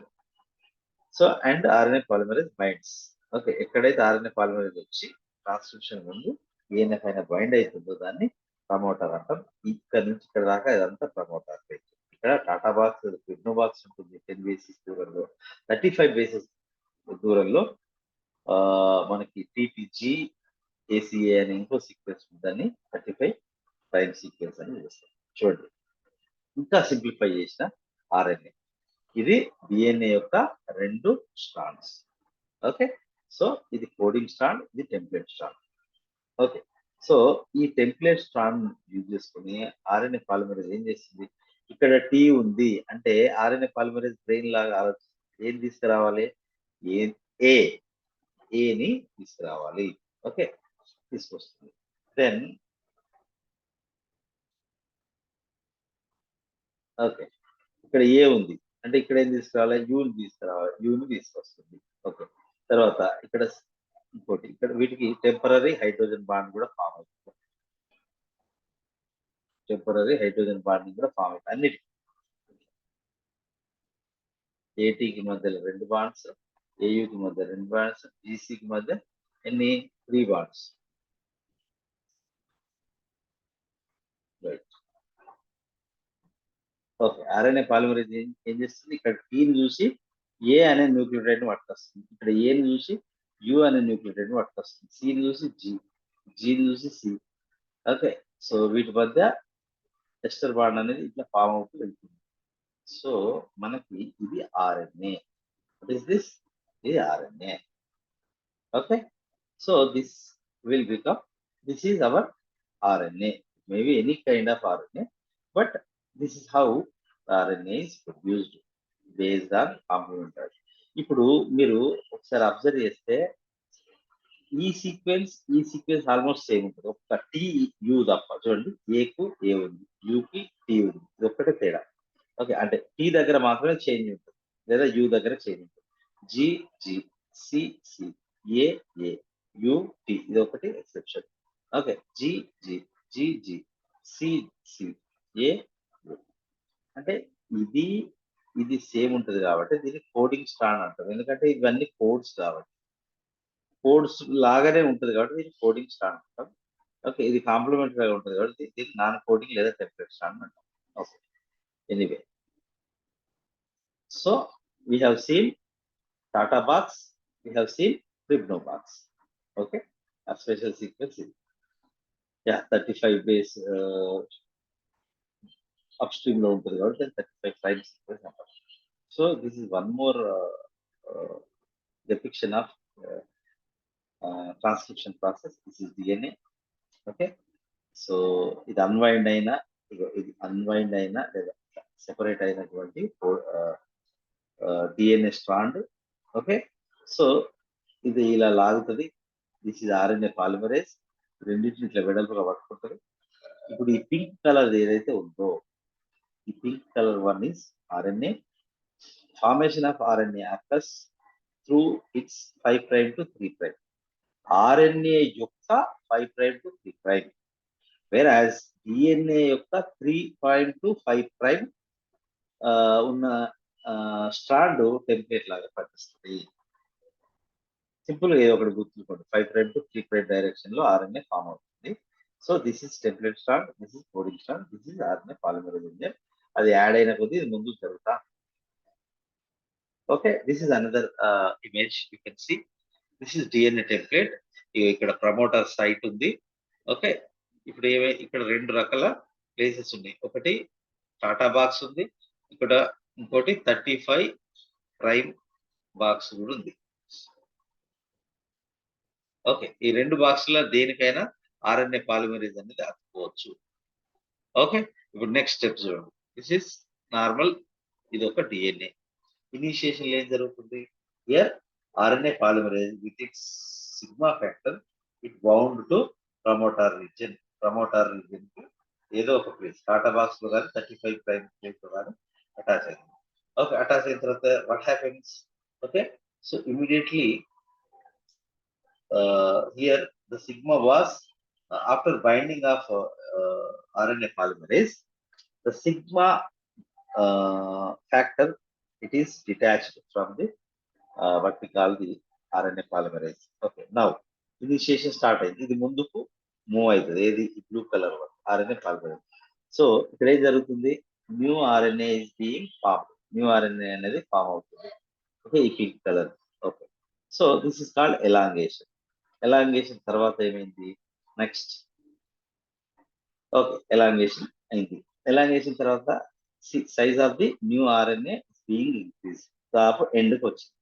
So and RNA polymerase binds. Okay, ఎక్కడైతే RNA polymerase వచ్చి transcription ముందు DNA పైన బైండ్ అవుతుందో దాన్ని ప్రమోటర్ అంటాం. ఇక్కడ నుంచి ఇక్కడ దాకా ఇదంతా ప్రమోటర్. ఇక్కడ టాటా బాక్స్ ప్రిగ్నో బాక్స్ ఉంటుంది 10 బేసిస్ దూరంలో, 35 బేసిస్ దూరంలో మనకి టీటీజీ ఏసీఏ అనే ఇంకో సీక్వెన్స్ ఉందని 35 ప్రైమ్ సీక్వెన్స్ అని పిలుస్తాం. చూడండి, ఇంకా సింప్లిఫై చేసిన ఆర్ఎన్ఏ. ఇది డిఎన్ఏ యొక్క 2 స్ట్రాండ్స్. ఓకే, సో ఇది కోడింగ్ స్ట్రాండ్, ఇది టెంప్లెట్ స్ట్రాండ్. ఓకే, సో ఈ టెంప్లెట్ స్ట్రాండ్ యూజ్ చేసుకుని ఆర్ఎన్ఏ పాలిమరేజ్ ఏం చేస్తుంది, ఇక్కడ టీ ఉంది అంటే ఆర్ఎన్ఏ పాలిమరేజ్ బ్రెయిన్ లాగా ఏం తీసుకురావాలి, ఏని తీసుకురావాలి. ఓకే, తీసుకొస్తుంది. దెన్ ఓకే, ఇక్కడ ఏ ఉంది అంటే ఇక్కడ ఏం తీసుకురావాలి, యూని తీసుకురావాలి, యూని తీసుకొస్తుంది. ఓకే, తర్వాత ఇక్కడ ఇంకోటి, ఇక్కడ వీటికి టెంపరరీ హైడ్రోజన్ బాండ్ కూడా ఫామ్ అవుతుంది. టెంపరరీ హైడ్రోజన్ బాండింగ్ కూడా ఫామ్ అవుతుంది అన్నిటికీ. ఏటీకి మధ్యలో 2 బాండ్స్, ఏయుకి మధ్య 2 బాండ్స్, జీసీకి మధ్య ఎన్ని 3 bonds. Right. Okay, RNA polymerase ఏం చేస్తుంది, ఇక్కడ టీని చూసి ఏ అనే న్యూక్లియోటైడ్ ని పట్టుకొస్తుంది, ఇక్కడ ఏని చూసి యు అనే న్యూక్లియోటైడ్ ని పట్టుకొస్తుంది, సిని చూసి జీని చూసి సి. ఓకే, సో వీటి మధ్య ఎస్టర్ బాండ్ అనేది ఇట్లా ఫామ్ అవుతూ వెళ్తుంది. సో మనకి ఇది ఆర్ఎన్ఏ. What is this? ఇది RNA. Okay, so this will become, this is our RNA, maybe any kind of RNA, but this is how RNA is produced based on complementary. ఇప్పుడు మీరు ఒకసారి observe చేస్తే ఈ sequence almost same ఉంటుంది, ఒక tea you తప్ప. చూడండి, ఏకు ఏ ఉంది, యూకి టీ ఉంది, ఇది ఒక్కటే తేడా. ఓకే, అంటే టీ దగ్గర మాత్రమే చేంజ్ ఉంటుంది లేదా యూ దగ్గర చేంజ్ ఉంటుంది. G G, C C, A A, U T, ఇది ఒకటి exception. Okay, G G, G G, C C, A అంటే ఇది ఇది సేమ్ ఉంటుంది కాబట్టి దీన్ని కోడింగ్ స్ట్రాండ్ అంటారు, ఎందుకంటే ఇవన్నీ కోడ్స్ కాబట్టి, కోడ్స్ లాగానే ఉంటుంది కాబట్టి దీన్ని కోడింగ్ స్ట్రాండ్ అంటాం. ఓకే, ఇది కాంప్లిమెంటరీ ఉంటుంది కాబట్టి దీన్ని నాన్ కోడింగ్ లేదా టెంప్లెట్ స్ట్రాండ్ అంటాం. Okay, anyway, so we have seen Tata box, we have seen Pribno box. Okay, a special sequence is, yeah, 35 base upstream లో ఉంటుంది కాబట్టి 35 prime sequence అంటారు. So this is one more depiction of transcription process. This is DNA. Okay, so ఇది unwind అయినా ఇది unwind అయినా లేదా separate అయినటువంటి డిఎన్ఏ స్ట్రాండ్. ఓకే, సో ఇది ఇలా లాగుతుంది. This is RNA polymerase. రెండింటిని ఇట్లా వెడల్పుగా పట్టుకుంటుంది. ఇప్పుడు ఈ పింక్ కలర్ ఏదైతే ఉందో ఈ pink colour one is RNA. Formation of RNA occurs through it's 5 prime to 3 prime. RNA యొక్క 5 prime to 3 prime, whereas DNA యొక్క 3 ప్రైమ్ టు 5 ప్రైమ్ ఉన్న స్ట్రాండ్ టెంప్లేట్ లాగా పనిచేస్తుంది. సింపుల్ ఏదో ఒకటి గుర్తుంచుకోండి, 5 ప్రైమ్ టు 3 ప్రైమ్ డైరెక్షన్ లో ఆర్ఎన్ఏ ఫామ్ అవుతుంది. So this is template strand, this is coding strand, this is RNA polymerase engine. అది యాడ్ అయిన కొద్దీ ఇది ముందుకు జరుగుతా. Okay, this is another image you can see. This is DNA template. ఇక్కడ promoter site ఉంది. Okay, ఇప్పుడు ఇక్కడ 2 రకాల ప్లేసెస్ ఉన్నాయి. ఒకటి టాటా బాక్స్ ఉంది, ఇక్కడ ఇంకోటి 35 ప్రైమ్ బాక్స్ కూడా ఉంది. ఓకే, ఈ 2 బాక్స్ల దేనికైనా ఆర్ఎన్ఏ పాలిమరేజ్ అనేది అతుక్కోవచ్చు. ఓకే, ఇప్పుడు నెక్స్ట్ స్టెప్ చూడండి. దిస్ ఇస్ నార్మల్, ఇది ఒక డిఎన్ఏ. ఇనిషియేషన్ ఏం జరుగుతుంది? Here RNA polymerase with its sigma factor it bound to promoter region. Promoter region కి ఏదో ఒక ప్లేస్ టాటా బాక్స్ లో కానీ 35 ప్రైమ్ ప్లేస్ లో కానీ అటాచ్ అయింది. ఓకే, అటాచ్ అయిన తర్వాత what happens? Okay, so immediately here the sigma was after binding of RNA polymerase, the sigma factor, it is detached from the what we call the RNA polymerase. Okay, now initiation start అయింది. ఇది ముందుకు move అవుతుంది. ఏది? Blue colour RNA polymerase. So ఇక్కడ ఏం జరుగుతుంది? New RNA is being form. New RNA అనేది form అవుతుంది. ఓకే, ఈ pink colour. Okay, so this is called elongation. Elongation తర్వాత ఏమైంది? నెక్స్ట్ ఓకే, ఎలాంగేషన్ అయింది. ఎలాంగేషన్ తర్వాత size of the new RNA being increase. దాపు ఎండ్కి వచ్చింది.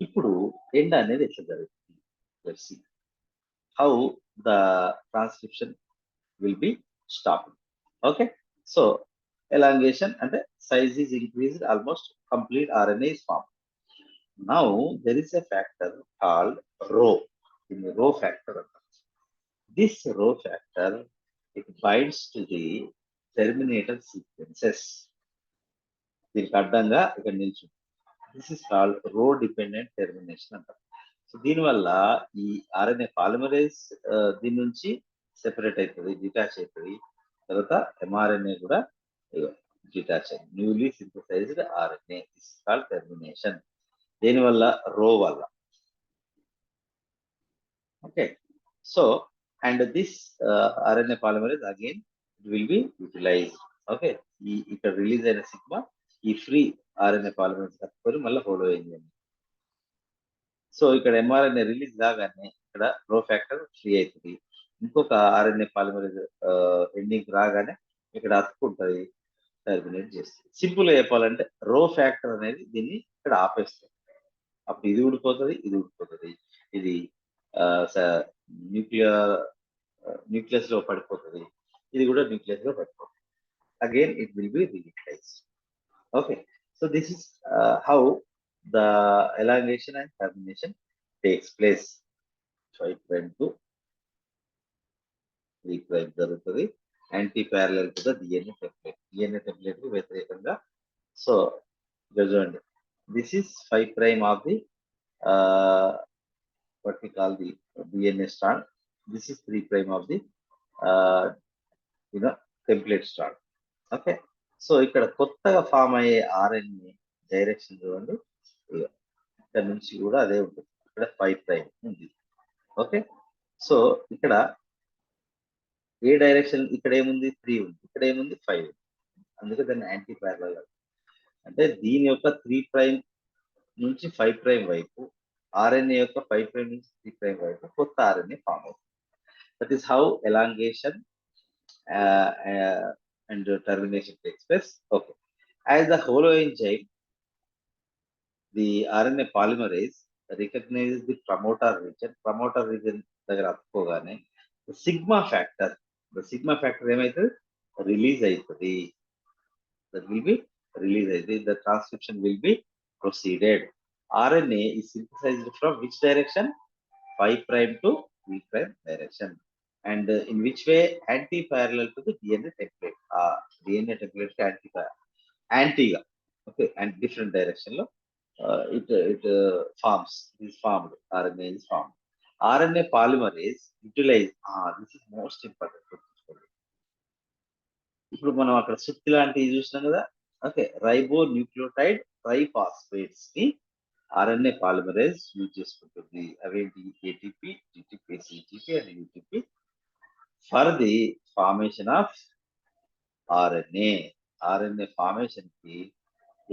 ఇప్పుడు ఎండ్ అనేది ఎట్లా జరుగుతుంది? Let's see how the transcription will be stopping. Okay, so elongation అంటే size is increased, almost complete RNA is formed. Now there is a factor called rho. In the rho factor, this rho factor, it binds to the terminator sequences. దీనికి అడ్డంగా ఇక్కడ నిల్చుంది. This is called రో dependent termination అంటారు. So దీనివల్ల ఈ RNA polymerase దీని నుంచి separate అవుతుంది, డిటాచ్ అవుతుంది. తర్వాత ఎంఆర్ఎన్ఏ కూడా డిటాచ్ అయింది. Newly synthesised RNA. This is called termination. దేనివల్ల? రో వల్ల. Okay, so and this RNA polymerase again it will be utilized. Okay, ఈ ఇక్కడ రిలీజ్ అయిన సిగ్మా ఈ ఫ్రీ ఆర్ఎన్ఏ పాలిమరేజ్ కట్టుకొని మళ్ళీ ఫాలో అయింది. సో ఇక్కడ ఎంఆర్ఎన్ఏ రిలీజ్ కాగానే ఇక్కడ రో ఫ్యాక్టర్ ఫ్రీ అవుతుంది. ఇంకొక ఆర్ఎన్ఏ పాలిమరేజ్ ఎండింగ్ రాగానే ఇక్కడ అతుక్కుంటుంది, టర్మినేట్ చేస్తుంది. సింపుల్ గా చెప్పాలంటే రో ఫ్యాక్టర్ అనేది దీన్ని ఇక్కడ ఆపేస్తుంది. అప్పుడు ఇది ఊడిపోతుంది, ఇది ఊడిపోతుంది. ఇది న్యూక్లియస్ లో పడిపోతుంది, ఇది కూడా న్యూక్లియస్ లో పడిపోతుంది. Again it will be reutilized. Okay, so this is how the elongation and termination takes place. 5 prime to 3 prime జరుగుతుంది. Antiparallel to the DNA template. DNA template కు వ్యతిరేకంగా. సో ఇక్కడ చూడండి, this is 5 prime of the what we call the DNA strand. This is 3 prime of the template strand. Okay, so ఇక్కడ కొత్తగా form అయ్యే RNA direction చూడండి, ఇక్కడ నుంచి కూడా అదే ఉంటుంది. ఇక్కడ 5 ప్రైమ్ ఉంది. ఓకే, సో ఇక్కడ ఏ డైరెక్షన్? ఇక్కడ ఏముంది? 3 ఉంది. ఇక్కడ ఏముంది? 5 ఉంది. అందుకే దాన్ని యాంటీ ప్యారలల్. అంటే దీని యొక్క 3 ప్రైమ్ నుంచి 5 ప్రైమ్ వైపు, ఆర్ఎన్ఏ యొక్క 5 ప్రైమ్ నుంచి 3 ప్రైమ్ వైపు కొత్త ఆర్ఎన్ఏ ఫామ్ అవుతుంది. That is how elongation and termination takes place. Okay. As the holoenzyme, the RNA polymerase recognizes the promoter region. Promoter region దగ్గర అతుక్కోగానే the sigma factor ఏమైతుంది release అవుతుంది. That will be released. The transcription will be proceeded. RNA is synthesized from which direction? 5' to 3' direction. And in which way? Anti-parallel to the DNA template. DNA template anti-ga. Okay, and different direction. It forms. It is formed. RNA is formed. RNA polymerase utilize. This is most important. ఇప్పుడు మనం అక్కడ సుత్తి లాంటివి చూసినాం కదా. Okay, రైబో nucleotide ట్రైఫాస్ఫేట్స్ ని RNA polymerase use చేసుకుంటుంది. అవేంటి? ATP, TTP, CTP and UTP for the formation of RNA. RNA formation కి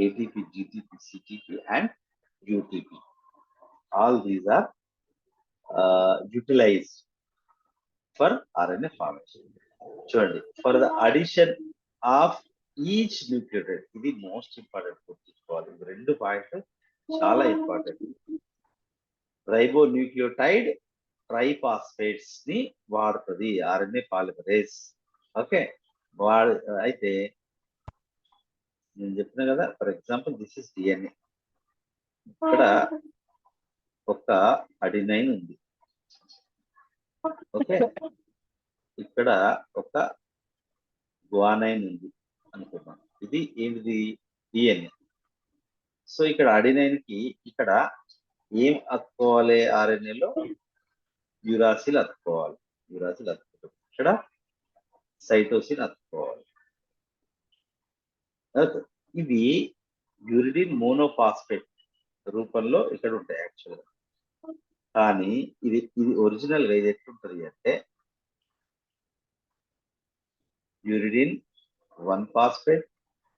ATP, GTP, CTP and UTP all these are utilized for RNA formation. చూడండి, for the addition of each nucleotide, ఇది most important గుర్తుంచుకోవాలి. రెండు పాయింట్లు చాలా important. రైబో nucleotide ట్రైఫాస్ఫేట్స్ ని వాడుతుంది RNA polymerase. Okay, అయితే నేను చెప్పిన కదా, for example this is DNA. ఇక్కడ ఒక అడినైన్ ఉంది. ఓకే, ఇక్కడ ఒక గ్వానైన్ ఉంది అనుకున్నాం. ఇది ఏంటిది? డిఎన్ఏ. సో ఇక్కడ అడినైన్ కి ఇక్కడ ఏం అతుక్కోవాలి? ఆర్ఎన్ఏలో యురాసిల్ అతుక్కోవాలి. యురాసిల్ అతుక్కుంటుంది. ఇక్కడ సైటోసిన్ అతుక్కోవాలి. ఇవి యూరిడిన్ మోనోఫాస్ఫేట్ రూపంలో ఇక్కడ ఉంటాయి యాక్చువల్గా. కానీ ఇది ఒరిజినల్ గా ఇది ఎట్లుంటది అంటే యూరిడిన్ 1 ఫాస్ఫేట్,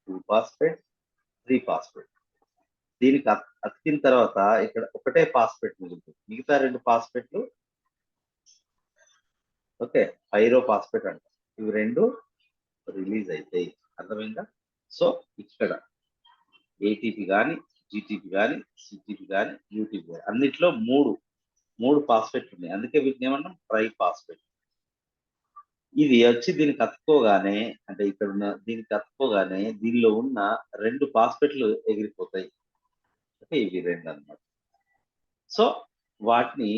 2 ఫాస్ఫేట్, 3 ఫాస్ఫేట్. దీనికి అతికిన తర్వాత ఇక్కడ ఒకటే ఫాస్ఫేట్ మిగులుతుంది. మిగతా 2 ఫాస్ఫేట్లు ఓకే పైరో ఫాస్ఫేట్ అంట. ఇవి రెండు రిలీజ్ అవుతాయి. అర్థమైందా? సో ఇక్కడ ఏటీపీ కానీ, జీటీపీ కానీ, సిటీపీ కానీ, యూటీపీ కానీ అన్నిట్లో మూడు ఫాస్ఫేట్లు ఉన్నాయి. అందుకే వీటిని ఏమన్నాం? Try phosphate. ఇది వచ్చి దీనికి అతుక్కోగానే, అంటే ఇక్కడ ఉన్న దీనికి అతుక్కోగానే దీనిలో ఉన్న 2 ఫాస్ఫేట్లు ఎగిరిపోతాయి. ఓకే, ఇవి 2 అన్నమాట. సో వాటిని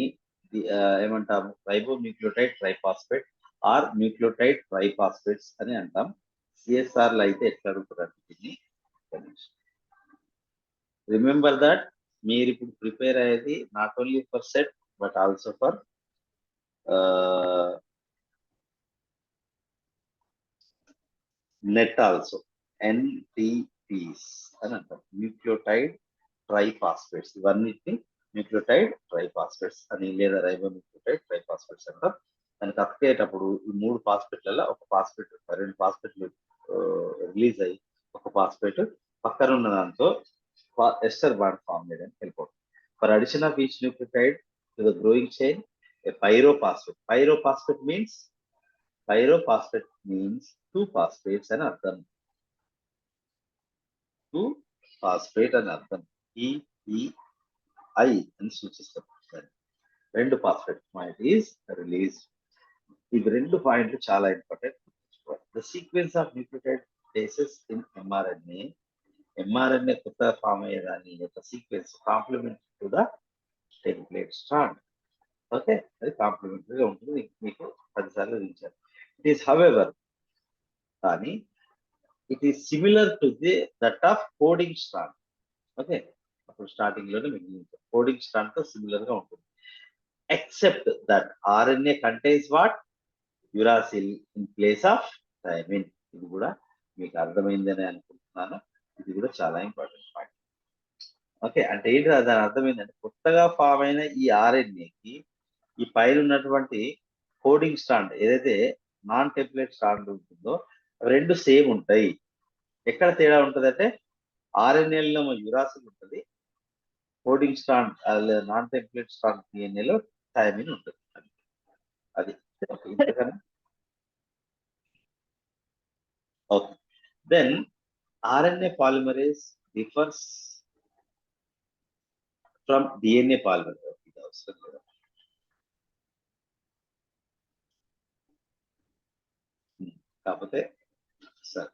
ఏమంటాము? రైబో న్యూక్లియోటైడ్ ట్రైఫాస్ఫేట్ ఆర్ న్యూక్లియోటైడ్ ట్రైఫాస్ఫేట్స్ అని అంటాం. సిఎస్ఆర్ లో అయితే ఎట్లా అడుగుతారంటే దీన్ని. రిమెంబర్ దట్ మీరు ఇప్పుడు ప్రిపేర్ అయ్యేది not only for set but also for net also. NTPs అని అంటాం, న్యూక్లియోటైడ్ ట్రైఫాస్ఫేట్స్. ఇవన్నిటిని న్యూక్లియోటైడ్ ట్రైఫాస్ఫేట్స్ అని లేదా రైబో న్యూక్లియోటైడ్ ట్రైఫాస్ఫేట్స్ అంటాం. దానికి అతికేటప్పుడు ఈ 3 ఫాస్ఫేట్లలో ఒక ఫాస్ఫేట్, 2 ఫాస్ఫేట్లు రిలీజ్ అయ్యి ఒక ఫాస్ఫేట్ పక్కన ఉన్న దాంతో ఎస్టర్ బాండ్ ఫామ్ చేయడానికి వెళ్ళిపోతుంది. For addition of each nucleotide to the growing chain A pyrophosphate. Pyrophosphate means 2 phosphates అని అర్థం. 2 phosphate అని అర్థం. EPI అని సూచిస్తాం. 2 phosphate పాయింట్ ఈజ్ రిలీజ్. ఇవి 2 పాయింట్లు చాలా important. The sequence of nucleotide bases in mRNA. MRNA కొత్త ఫామ్ అయ్యేదాన్ని యొక్క sequence complement to the template strand. Okay, అది కాంప్లిమెంటరీగా ఉంటుంది. మీకు 10 సార్లు విధించారు. ఇట్ ఈస్ హౌఎవర్, కానీ it is similar to that of coding strand. Okay, అప్పుడు స్టార్టింగ్ లోనే మీకు కోడింగ్ స్ట్రాండ్ తో సిమిలర్ గా ఉంటుంది. Except that RNA contains what? Uracil in place of thymine. ఇది కూడా మీకు అర్థమైందని అనుకుంటున్నాను. ఇది కూడా చాలా ఇంపార్టెంట్ పాయింట్. ఓకే, అంటే ఏంటి దాని అర్థమైందంటే కొత్తగా ఫామ్ అయిన ఈ ఆర్ఎన్ఏకి ఈ పైన ఉన్నటువంటి కోడింగ్ స్ట్రాండ్ ఏదైతే నాన్ టెంప్లేట్ స్ట్రాండ్ ఉంటుందో రెండు సేమ్ ఉంటాయి. ఎక్కడ తేడా ఉంటుంది అంటే ఆర్ఎన్ఏలో యురాసిల్ ఉంటుంది, coding strand non template strand డిఎన్ఏలో థైమిన్ ఉంటుంది. అది ఇంతకన్నా Okay. Then RNA polymerase differs from DNA polymerase. ఇది అవసరం లేదా? కాకపోతే సార్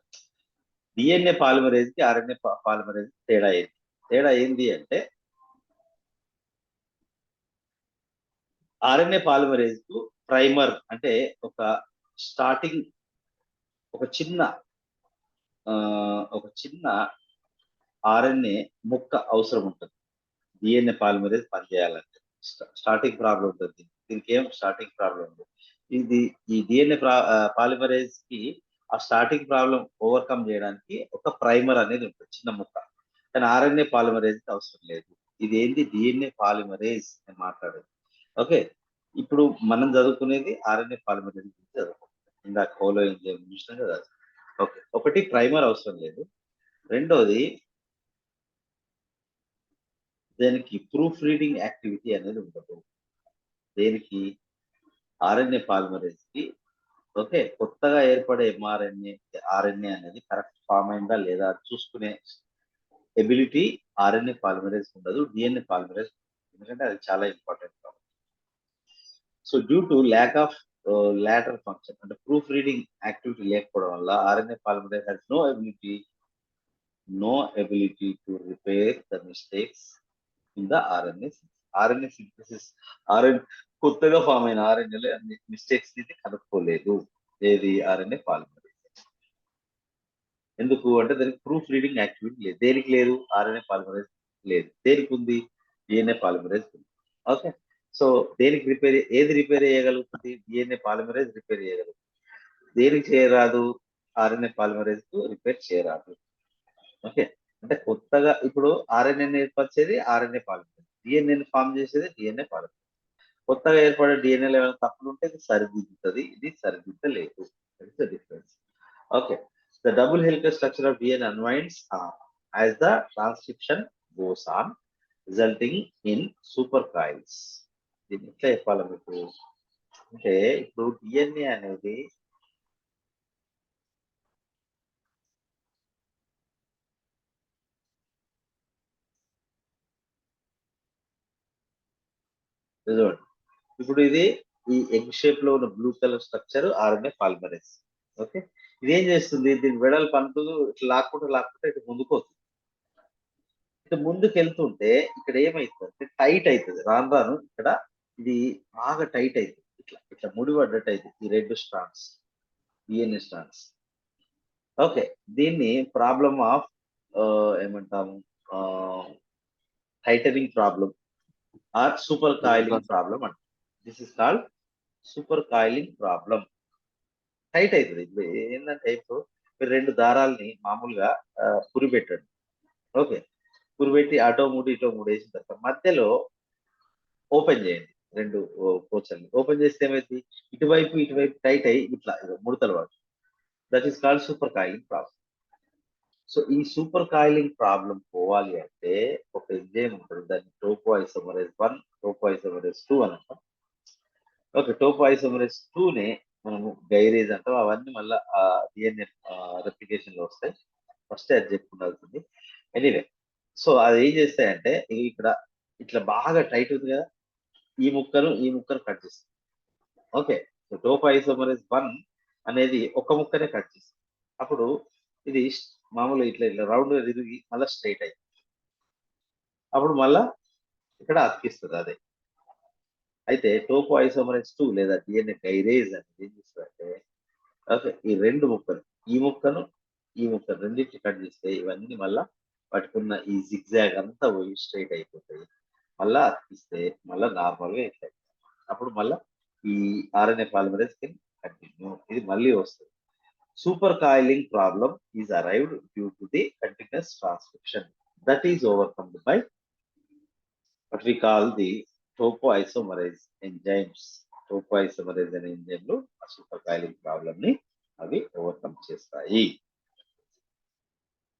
DNA పాలిమరేజ్ కి RNA పాలిమరేజ్ తేడా ఏంది అంటే RNA పాలిమరేజ్ కు ప్రైమర్ అంటే ఒక స్టార్టింగ్ ఒక చిన్న RNA ముక్క అవసరం ఉంటుంది DNA పాలిమరేజ్ పనిచేయాలంటే. స్టార్టింగ్ ప్రాబ్లం ఉంటుంది, దీనికి ఏం స్టార్టింగ్ ప్రాబ్లం ఉంది. ఈ DNA పాలిమరేజ్ కి ఆ స్టార్టింగ్ ప్రాబ్లం ఓవర్కమ్ చేయడానికి ఒక ప్రైమర్ అనేది ఉంటుంది, చిన్న ముక్క. కానీ RNA పాలిమరేజ్ అవసరం లేదు. ఇది ఏంది? DNA పాలిమరేజ్ అని మాట్లాడేది. ఓకే, ఇప్పుడు మనం చదువుకునేది RNA పాలిమరేజ్ గురించి చదువుకుంటాం. ఇందాక హోలో ఎంజైమ్ చూసినాం కదా. ఓకే, ఒకటి ప్రైమర్ అవసరం లేదు. రెండోది దానికి ప్రూఫ్ రీడింగ్ యాక్టివిటీ అనేది ఉండదు. దేనికి? RNA పాలిమరేజ్ కి. ఓకే, కొత్తగా ఏర్పడే RNA అనేది కరెక్ట్ ఫామ్ అయిందా లేదా చూసుకునే ఎబిలిటీ RNA పాలిమరేజ్ ఉండదు, DNA పాలిమరేజ్. ఎందుకంటే అది చాలా important. So due to lack of lateral function అంటే ప్రూఫ్ రీడింగ్ యాక్టివిటీ లేకపోవడం వల్ల RNA polymerase has no ability to repair the mistakes in the RNA synthesis. కొత్తగా ఫామ్ అయిన RNA మిస్టేక్స్ ని కనుక్కోలేదు. ఏది? RNA polymerase. ఎందుకు అంటే దానికి ప్రూఫ్ రీడింగ్ యాక్టివిటీ లేదు. దేనికి లేదు? RNA పాలిమరేజ్ లేదు. దేనికి ఉంది? DNA పాలిమరేజ్ ఉంది. ఓకే, సో దేనికి ఏది రిపేర్ చేయగలుగుతుంది? DNA పాలిమరేజ్ రిపేర్ చేయగలుగుతుంది. దేనికి చేయరాదు? RNA పాలిమరేజ్ కు రిపేర్ చేయరాదు. ఓకే, అంటే కొత్తగా ఇప్పుడు RNA ఏర్పరిచేది RNA పాలిమరేజ్, DNA ఫామ్ చేసేది DNA పాలిమరేజ్. కొత్తగా ఏర్పడే DNA లో ఏమైనా తప్పులు ఉంటే ఇది సరిదిద్దుతుంది, ఇది సరిదిద్దలేదు. That's the difference. Okay, the double helical structure of DNA unwinds as the transcription goes on, resulting in supercoils. దీన్ని ఎట్లా చెప్పాలి మీకు అంటే, ఇప్పుడు DNA అనేది ఇప్పుడు ఇది ఈ ఎగ్ షేప్ లో ఉన్న blue colour structure RNA polymerase. Okay, ఇది ఏం చేస్తుంది? దీని వెడల్పు అంటూ ఇట్లా లాక్కుంటే ఇటు ముందుకు వస్తుంది. ఇటు ముందుకు వెళ్తుంటే ఇక్కడ ఏమైతుంది? టైట్ అవుతుంది. రాను ఇక్కడ ఇది బాగా టైట్ అవుతుంది. ఇట్లా ముడిపడ్డట్టు అవుతుంది ఈ రెండు స్ట్రాండ్స్, DNA స్ట్రాండ్స్. ఓకే, దీన్ని ప్రాబ్లమ్ ఆఫ్ ఏమంటాము, tightening problem or super coiling problem అంట. This is called super coiling problem. Tight అవుతుంది. ఇప్పుడు ఏంటంటే ఇప్పుడు మీరు రెండు దారాల్ని మామూలుగా పురిపెట్టండి. ఓకే, పురిపెట్టి అటో మూడు ఇటో మూడు వేసిన తర్వాత మధ్యలో ఓపెన్ చేయండి. రెండు కోచల్ని ఓపెన్ చేస్తే ఏమైంది? ఇటువైపు టైట్ అయ్యి ఇట్లా ముడతలు పడు. That is called super coiling problem. So ఈ సూపర్ కాయిలింగ్ ప్రాబ్లం పోవాలి అంటే ఒక ఎంజైమ్ ఉంటుంది, దాన్ని టోపోఐసోమరేజ్ 1, టోపోఐసోమరేజ్ 2 అని అంటాం. ఓకే, టోపోఐసోమరేజ్ 2 నే మనము గైరేజ్ అంటాం. అవన్నీ మళ్ళీ DNA రెప్లికేషన్ లో వస్తాయి. ఫస్ట్ అది చెప్పుకుండాల్సింది. ఎనీవే, సో అది ఏం చేస్తాయంటే ఇక్కడ ఇట్లా బాగా టైట్ ఉంది కదా, ఈ ముక్కను కట్ చేస్తుంది. ఓకే, సో టోపోఐసోమరేజ్ 1 అనేది ఒక ముక్కనే కట్ చేస్తుంది. అప్పుడు ఇది మామూలు ఇట్లా రౌండ్ గా తిరిగి మళ్ళీ స్ట్రైట్ అయింది. అప్పుడు మళ్ళా ఇక్కడ అతికిస్తుంది అదే. అయితే టోపోఐసోమరేజ్ 2 లేదా DNA గైరేజ్ అనేది ఏం చేస్తుందంటే, ఓకే, ఈ రెండు ముక్కలు ఈ ముక్కను రెండింటిని కట్ చేస్తే ఇవన్నీ మళ్ళా పట్టుకున్న ఈ జిగ్జాగ్ అంతా పోయి స్ట్రైట్ అయిపోతాయి. మళ్ళా అతికిస్తే మళ్ళా నార్మల్ గా ఇట్లా. అప్పుడు మళ్ళా ఈ RNA పాలిమరేజ్ కెన్ కంటిన్యూ. ఇది మళ్ళీ వస్తుంది. Super coiling problem is arrived due to the continuous transcription that is overcome by what we call the topoisomerase enzymes. Topoisomerase అనే ఎంజైమ్లు ఆ సూపర్ కాయిలింగ్ ప్రాబ్లమ్ ని అవి ఓవర్కమ్ చేస్తాయి.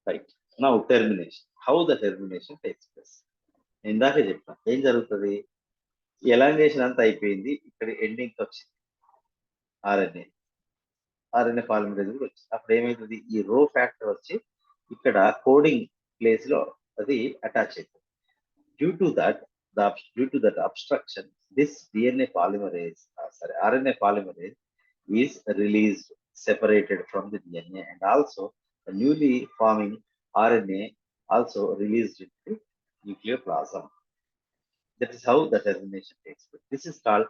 Right, now termination. How the termination takes place. ఇందాకే చెప్తాను ఏం జరుగుతుంది. ఎలాంగేషన్ అంతా అయిపోయింది, ఇక్కడ ఎండింగ్ వచ్చింది RNA. ఆర్ఎన్ఏ పాలిమరేజ్ కూడా వచ్చింది. అప్పుడు ఏమైతుంది, ఈ రో ఫ్యాక్టర్ వచ్చి ఇక్కడ కోడింగ్ ప్లేస్ లో అది అటాచ్ అవుతుంది. Due to that obstruction this DNA polymerase RNA polymerase is released separated from the DNA, and also the newly forming RNA also released into nucleoplasm. That is how the termination takes place. This is called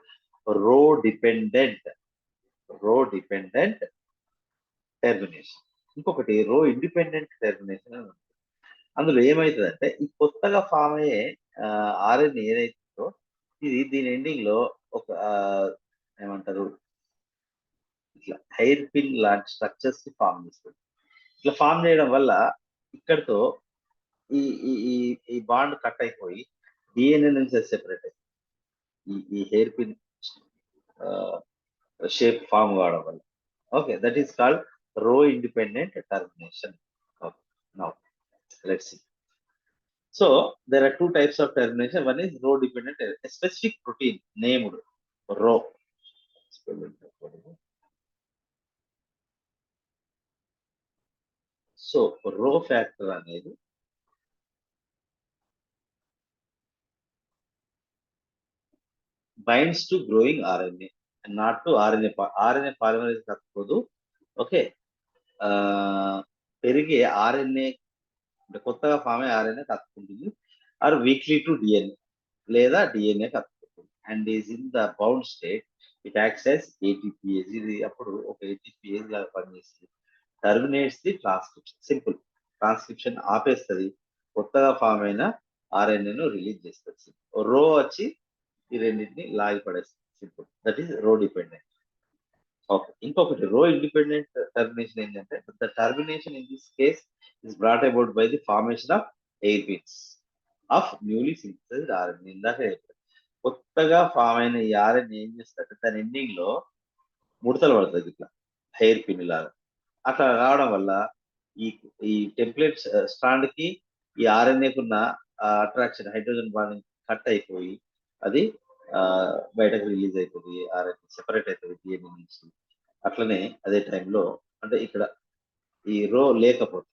row dependent termination. ఇంకొకటి రో independent termination అని ఉంటుంది. అందులో ఏమవుతుందంటే ఈ కొత్తగా form అయ్యే RNA ఏదైతుందో దీని ఎండింగ్ లో ఒక ఏమంటారు ఇట్లా హెయిర్ పిన్ లాంటి స్ట్రక్చర్స్ ని ఫామ్ చేస్తుంది. ఇట్లా ఫామ్ చేయడం వల్ల ఇక్కడతో ఈ ఈ ఈ బాండ్ కట్ అయిపోయి డిఎన్ఏ నుంచి సెపరేట్ అవుతుంది. ఈ హెయిర్ పిన్ షేప్ ఫామ్ కావడం వల్ల. ఓకే, దట్ ఈస్ కాల్డ్ రో independent termination. Okay, now let's see. So there are two types of termination. One is row dependent, a specific protein named row. So row factor అనేది binds to growing RNA and not to RNA. RNA polymerase తప్పదు. Okay, పెరిగే RNA అంటే కొత్తగా form అయ్యే RNA తట్టుకుంటుంది, or weakly to DNA లేదా DNA తట్టుకుంటుంది. And is in the bound state it acts as ATPase. ఇది అప్పుడు ఒక ఏటీపీఏజ్ లాగా పనిచేస్తుంది. Terminates the transcription. Simple, transcription ఆపేస్తుంది, కొత్తగా ఫామ్ అయిన ఆర్ఎన్ఏను రిలీజ్ చేస్తుంది. రో వచ్చి ఈ రెండింటిని లాగి పడేస్తుంది. సింపుల్, దట్ ఈస్ రో డిపెండెంట్. ఓకే, ఇంకొకటి రో ఇండిపెండెంట్ టర్మినేషన్ ఏంటంటే the termination in this case is brought about by the formation of air pins of newly synthesised RNA. ఇందాక కొత్తగా ఫామ్ అయిన ఈ ఆర్ఎన్ఏ ఏం చేస్తారంటే దాని ఎండింగ్ లో ముడతలు పడుతుంది ఇట్లా హెయిర్ పిన్ లాగా. అట్లా రావడం వల్ల ఈ టెంప్లెట్ స్ట్రాండ్ కి ఈ ఆర్ఎన్ఏకున్న అట్రాక్షన్ హైడ్రోజన్ బాండ్ కట్ అయిపోయి అది బయటకు రిలీజ్ అవుతుంది, ఆర్ఎన్ఏ సెపరేట్ అవుతుంది డిఎన్ఏ నుంచి. అట్లనే అదే టైంలో అంటే ఇక్కడ ఈ రో లేకపోతే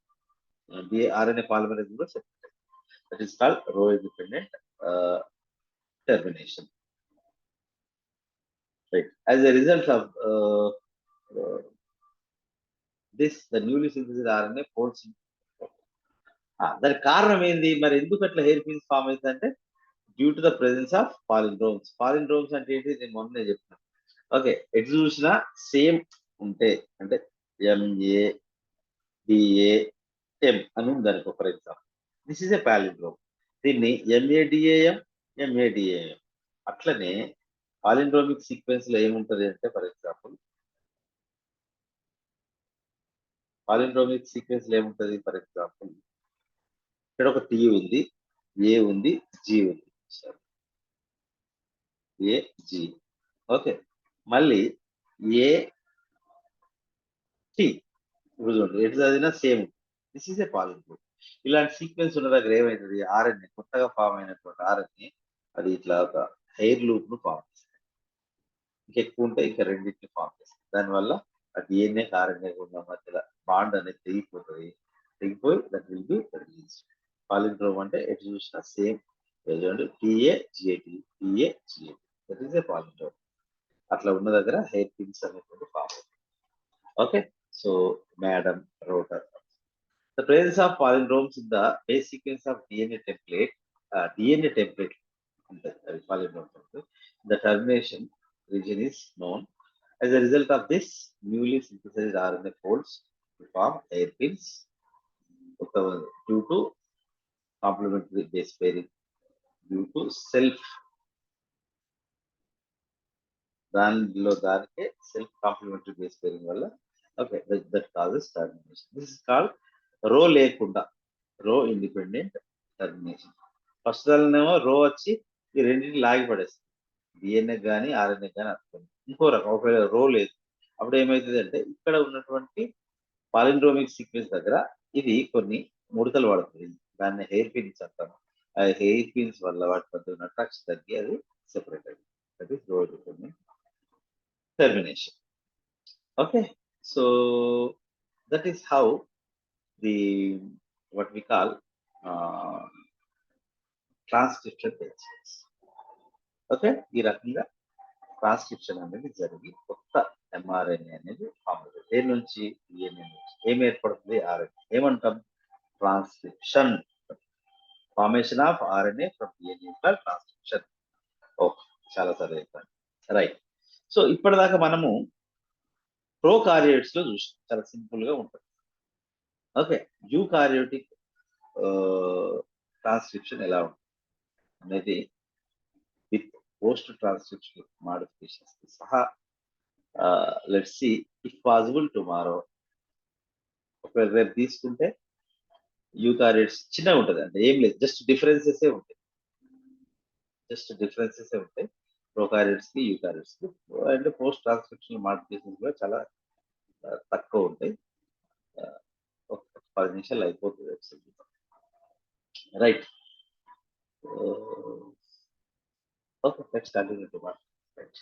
ఆర్ఎన్ఏ పాలిమరేజ్ కూడా సెపరేట్ అవుతుంది. దట్ ఈస్ కాల్డ్ రో independent termination. Right. As a result of this, the newly synthesized RNA folds in. దానికి కారణం ఏంది మరి, ఎందుకు అట్లా హెయిర్ పిన్స్ ఫామ్ అవుతుందంటే due to the presence of palindromes. Palindromes అంటే ఏంటి, నేను మొన్నే చెప్పిన. ఓకే, ఎటు చూసినా సేమ్ ఉంటే అంటే MADAM అని ఉంది అనుకో for example. This is a palindrome. దీన్ని MADAM. అట్లనే పాలిండ్రోమిక్ సీక్వెన్స్ లో ఏముంటది అంటే ఫర్ ఎగ్జాంపుల్ పాలిండ్రోమిక్ సీక్వెన్స్ లో ఏముంటది ఫర్ ఎగ్జాంపుల్ ఇక్కడ ఒక టీ ఉంది, ఏ ఉంది, జీ ఉంది. AG. ఓకే, మళ్ళీ AT. ఇప్పుడు చూడండి ఎటు చదివినా same. This is a palindrome. ఇలాంటి సీక్వెన్స్ ఉన్న దగ్గర ఏమవుతుంది, ఆర్ఎన్ఏ కొత్తగా ఫామ్ అయినటువంటి ఆర్ఎన్ఏ అది ఇట్లా ఒక హెయిర్ లూప్ ను ఫామ్ చేస్తుంది. ఇంకెక్కువ ఉంటే ఇంకా రెండింటిని ఫామ్ చేస్తుంది. దానివల్ల ఆ డిఎన్ఏ ఆర్ఎన్ఏ ఉన్న మధ్యలో బాండ్ అనేది తెగిపోతుంది. తెగిపోయి that will be release. Palindrome అంటే ఎటు చూసినా same. TAGAT. That is a palindrome. అట్లా ఉన్న దగ్గర హెయిర్ పిన్స్ అనేటువంటి ఫామ్ అవుతుంది. Okay, so madam rotor. The presence of palindromes in the base sequence of DNA template the termination region is known. As a result of this, newly synthesized RNA folds to form hairpins due to complementary base pairing, due to self self complementary base pairing valla. Okay, that causes termination. This is called రో లేకుండా రో independent termination. First దానినేమో రో వచ్చి ఈ రెండింటిని లాగి పడేస్తుంది, DNA కానీ ఆర్ఎన్ఏ కానీ అర్థం. ఇంకో రకం ఒకవేళ రో లేదు, అప్పుడు ఏమవుతుంది అంటే ఇక్కడ ఉన్నటువంటి పాలిండ్రోమిక్ సీక్వెన్స్ దగ్గర ఇది కొన్ని ముడతలు పడుతుంది. దాన్ని హెయిర్ పిన్స్ అంటాము. ఆ హెయిర్ పిన్స్ వల్ల వాటి మధ్య ఉన్న అట్రాక్షన్ తగ్గి అది సెపరేట్ అయింది. దట్ ఈస్ రో independent termination. Okay, So that is how the what we call transcription takes place. Okay, ఈ రకంగా ట్రాన్స్క్రిప్షన్ అనేది జరిగి కొత్త ఎంఆర్ఎన్ఏ అనేది ఫామ్ అవుతుంది. దేని నుంచి? డిఎన్ఏ నుంచి. ఏం ఏర్పడుతుంది? ఆర్ఎన్ఏ. ఏమంటాం? Transcription. Formation of RNA from DNA for transcription. Okay, చాలా సరే చెప్పండి. రైట్. సో ఇప్పటిదాకా మనము ప్రోకారియోట్స్ లో చూసాం, చాలా సింపుల్ గా ఉంటుంది. ఓకే, యూకారియోటిక్ ట్రాన్స్క్రిప్షన్ ఎలా ఉంటుంది అనేది విత్ పోస్ట్ ట్రాన్స్క్రిప్షన్ మాడిఫికేషన్స్ కి సహా let's see if possible tomorrow. ఒకవేళ రేపు తీసుకుంటే యూకారియోట్స్ చిన్నగా ఉంటుంది, అంటే ఏం లేదు, జస్ట్ డిఫరెన్సెస్ ఉంటాయి. ప్రోకారియోట్స్ కి యూకారియోట్స్ కి. అండ్ పోస్ట్ ట్రాన్స్క్రిప్షన్ మాడిఫికేషన్స్ కూడా చాలా తక్కువ ఉంటాయి. ఒక 10 నిమిషాలు అయిపోతుంది. Right. Okay, next continue to right.